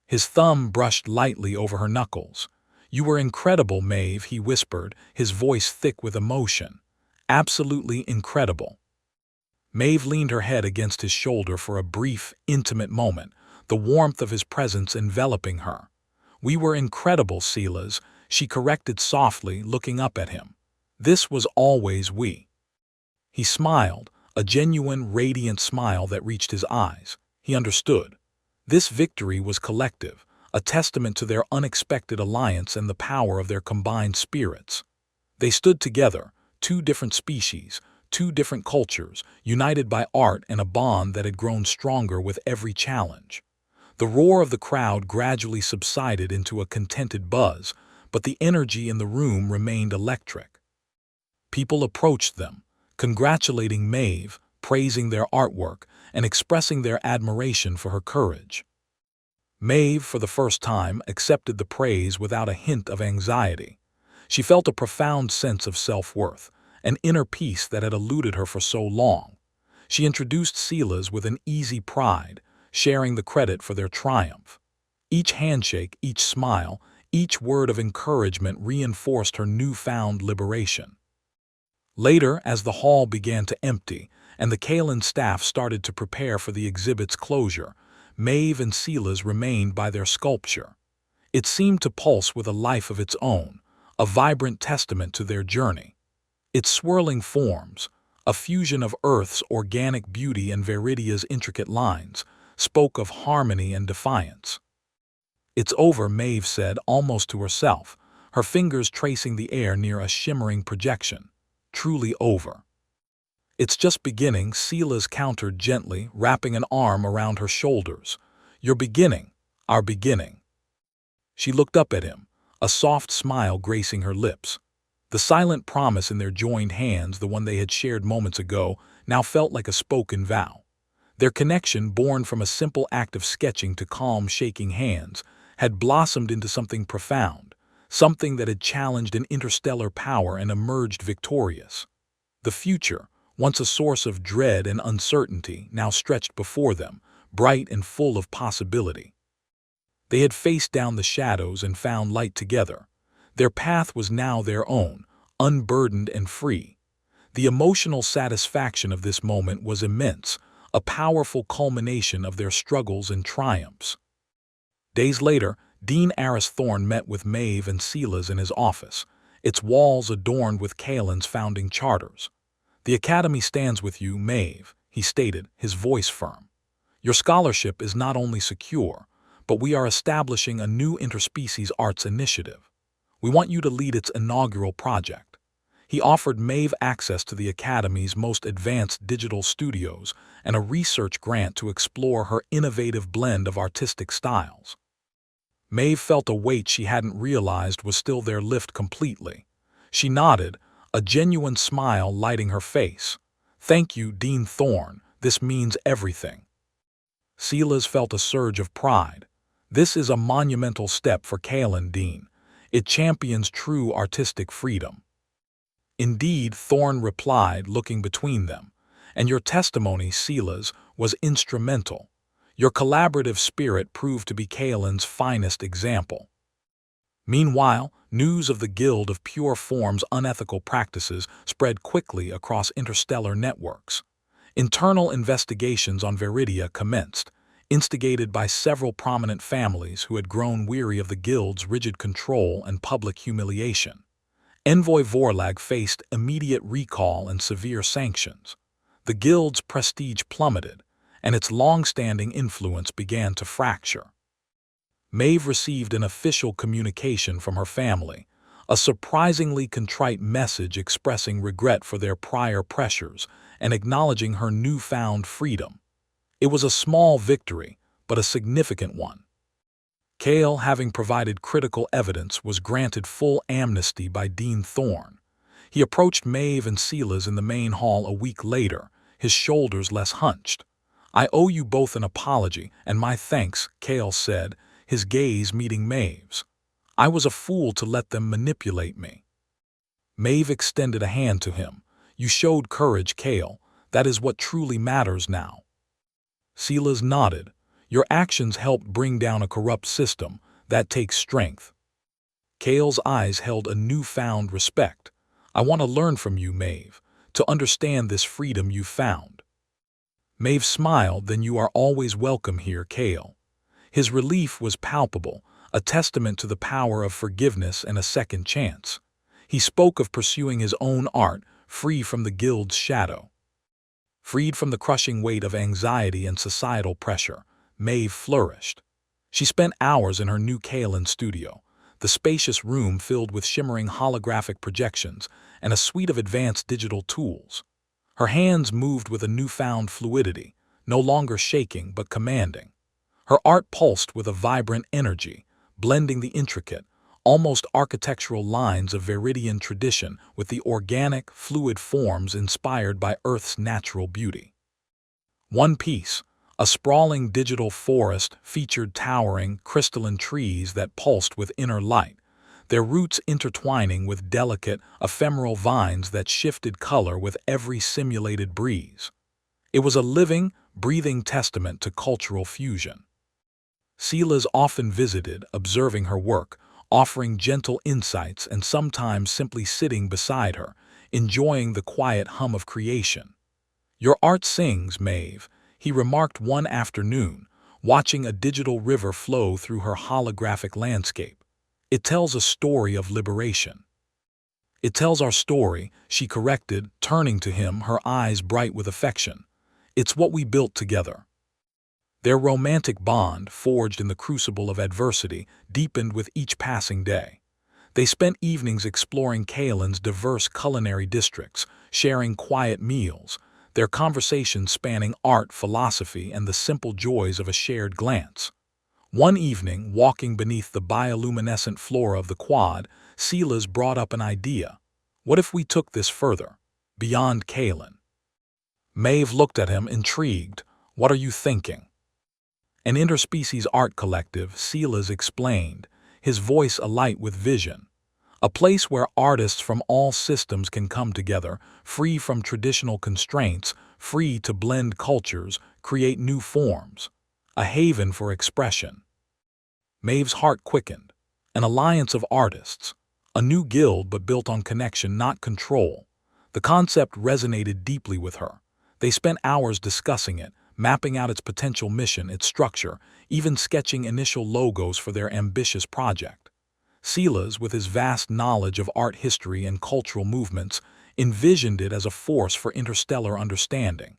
His thumb brushed lightly over her knuckles. "You were incredible, Maeve," he whispered, his voice thick with emotion. "Absolutely incredible." Maeve leaned her head against his shoulder for a brief, intimate moment, the warmth of his presence enveloping her. "We were incredible, Silas," she corrected softly, looking up at him. "This was always we." He smiled, a genuine, radiant smile that reached his eyes. He understood. This victory was collective, a testament to their unexpected alliance and the power of their combined spirits. They stood together, two different species, two different cultures, united by art and a bond that had grown stronger with every challenge. The roar of the crowd gradually subsided into a contented buzz, but the energy in the room remained electric. People approached them, congratulating Maeve, praising their artwork, and expressing their admiration for her courage. Maeve, for the first time, accepted the praise without a hint of anxiety. She felt a profound sense of self-worth, an inner peace that had eluded her for so long. She introduced Silas with an easy pride, sharing the credit for their triumph. Each handshake, each smile, each word of encouragement reinforced her newfound liberation. Later, as the hall began to empty and the Kalen staff started to prepare for the exhibit's closure, Maeve and Silas remained by their sculpture. It seemed to pulse with a life of its own, a vibrant testament to their journey. Its swirling forms, a fusion of Earth's organic beauty and Viridia's intricate lines, spoke of harmony and defiance. "It's over," Maeve said, almost to herself, her fingers tracing the air near a shimmering projection. "Truly over." "It's just beginning," Silas countered gently, wrapping an arm around her shoulders. "Your beginning, our beginning." She looked up at him, a soft smile gracing her lips. The silent promise in their joined hands, the one they had shared moments ago, now felt like a spoken vow. Their connection, born from a simple act of sketching to calm, shaking hands, had blossomed into something profound, something that had challenged an interstellar power and emerged victorious. The future, once a source of dread and uncertainty, now stretched before them, bright and full of possibility. They had faced down the shadows and found light together. Their path was now their own, unburdened and free. The emotional satisfaction of this moment was immense, a powerful culmination of their struggles and triumphs. Days later, Dean Aris Thorne met with Maeve and Silas in his office, its walls adorned with Kalen's founding charters. "The Academy stands with you, Maeve," he stated, his voice firm. "Your scholarship is not only secure, but we are establishing a new interspecies arts initiative. We want you to lead its inaugural project." He offered Maeve access to the Academy's most advanced digital studios and a research grant to explore her innovative blend of artistic styles. Maeve felt a weight she hadn't realized was still there lift completely. She nodded, a genuine smile lighting her face. "Thank you, Dean Thorne. This means everything." Silas felt a surge of pride. "This is a monumental step for Kalen, Dean. It champions true artistic freedom." "Indeed," Thorne replied, looking between them. "And your testimony, Silas, was instrumental. Your collaborative spirit proved to be Kalen's finest example." Meanwhile, news of the Guild of Pure Form's unethical practices spread quickly across interstellar networks. Internal investigations on Viridia commenced, instigated by several prominent families who had grown weary of the Guild's rigid control and public humiliation. Envoy Vorlag faced immediate recall and severe sanctions. The Guild's prestige plummeted, and its long-standing influence began to fracture. Maeve received an official communication from her family, a surprisingly contrite message expressing regret for their prior pressures and acknowledging her newfound freedom. It was a small victory, but a significant one. Kale, having provided critical evidence, was granted full amnesty by Dean Thorne. He approached Maeve and Silas in the main hall a week later, his shoulders less hunched. "I owe you both an apology, and my thanks," Kale said, his gaze meeting Maeve's. "I was a fool to let them manipulate me." Maeve extended a hand to him. "You showed courage, Kale. That is what truly matters now." Silas nodded. "Your actions helped bring down a corrupt system. That takes strength." Kale's eyes held a newfound respect. "I want to learn from you, Maeve, to understand this freedom you found." Maeve smiled. "Then you are always welcome here, Kale." His relief was palpable, a testament to the power of forgiveness and a second chance. He spoke of pursuing his own art, free from the Guild's shadow. Freed from the crushing weight of anxiety and societal pressure, Maeve flourished. She spent hours in her new Kalen studio, the spacious room filled with shimmering holographic projections and a suite of advanced digital tools. Her hands moved with a newfound fluidity, no longer shaking but commanding. Her art pulsed with a vibrant energy, blending the intricate, almost architectural lines of Viridian tradition with the organic, fluid forms inspired by Earth's natural beauty. One piece, a sprawling digital forest, featured towering, crystalline trees that pulsed with inner light, their roots intertwining with delicate, ephemeral vines that shifted color with every simulated breeze. It was a living, breathing testament to cultural fusion. Silas often visited, observing her work, offering gentle insights and sometimes simply sitting beside her, enjoying the quiet hum of creation. "Your art sings, Maeve," he remarked one afternoon, watching a digital river flow through her holographic landscape. "It tells a story of liberation." "It tells our story," she corrected, turning to him, her eyes bright with affection. "It's what we built together." Their romantic bond, forged in the crucible of adversity, deepened with each passing day. They spent evenings exploring Kaelin's diverse culinary districts, sharing quiet meals, their conversations spanning art, philosophy, and the simple joys of a shared glance. One evening, walking beneath the bioluminescent flora of the quad, Silas brought up an idea. "What if we took this further, beyond Kaelin?" Maeve looked at him, intrigued. "What are you thinking?" "An interspecies art collective," Silas explained, his voice alight with vision. "A place where artists from all systems can come together, free from traditional constraints, free to blend cultures, create new forms. A haven for expression." Maeve's heart quickened. An alliance of artists. A new guild but built on connection, not control. The concept resonated deeply with her. They spent hours discussing it, mapping out its potential mission, its structure, even sketching initial logos for their ambitious project. Silas, with his vast knowledge of art history and cultural movements, envisioned it as a force for interstellar understanding.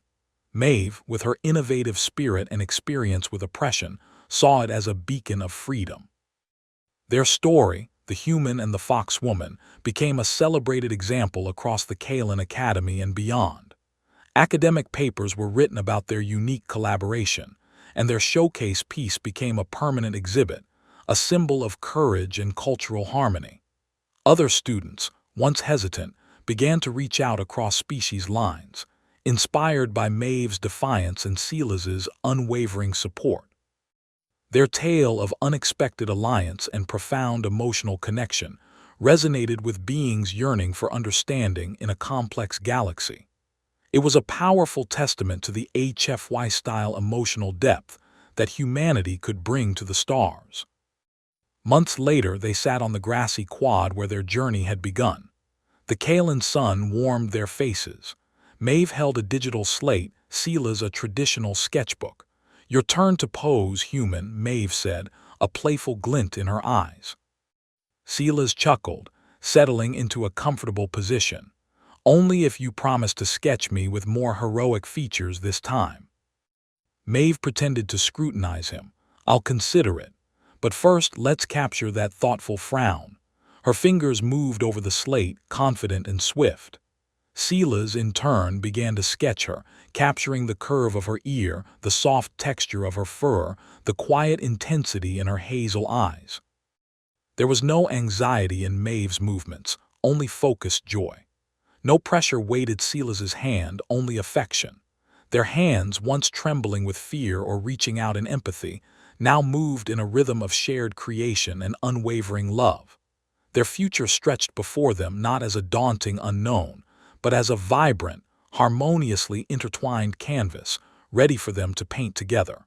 Maeve, with her innovative spirit and experience with oppression, saw it as a beacon of freedom. Their story, The Human and the Fox Woman, became a celebrated example across the Kaelin Academy and beyond. Academic papers were written about their unique collaboration, and their showcase piece became a permanent exhibit, a symbol of courage and cultural harmony. Other students, once hesitant, began to reach out across species lines, inspired by Maeve's defiance and Silas's unwavering support. Their tale of unexpected alliance and profound emotional connection resonated with beings yearning for understanding in a complex galaxy. It was a powerful testament to the HFY-style emotional depth that humanity could bring to the stars. Months later, they sat on the grassy quad where their journey had begun. The Kaelin sun warmed their faces. Maeve held a digital slate, Silas a traditional sketchbook. "Your turn to pose, human," Maeve said, a playful glint in her eyes. Silas chuckled, settling into a comfortable position. "Only if you promise to sketch me with more heroic features this time." Maeve pretended to scrutinize him. "I'll consider it. But first, let's capture that thoughtful frown." Her fingers moved over the slate, confident and swift. Silas, in turn, began to sketch her, capturing the curve of her ear, the soft texture of her fur, the quiet intensity in her hazel eyes. There was no anxiety in Maeve's movements, only focused joy. No pressure weighted Silas's hand, only affection. Their hands, once trembling with fear or reaching out in empathy, now moved in a rhythm of shared creation and unwavering love. Their future stretched before them not as a daunting unknown, but as a vibrant, harmoniously intertwined canvas, ready for them to paint together.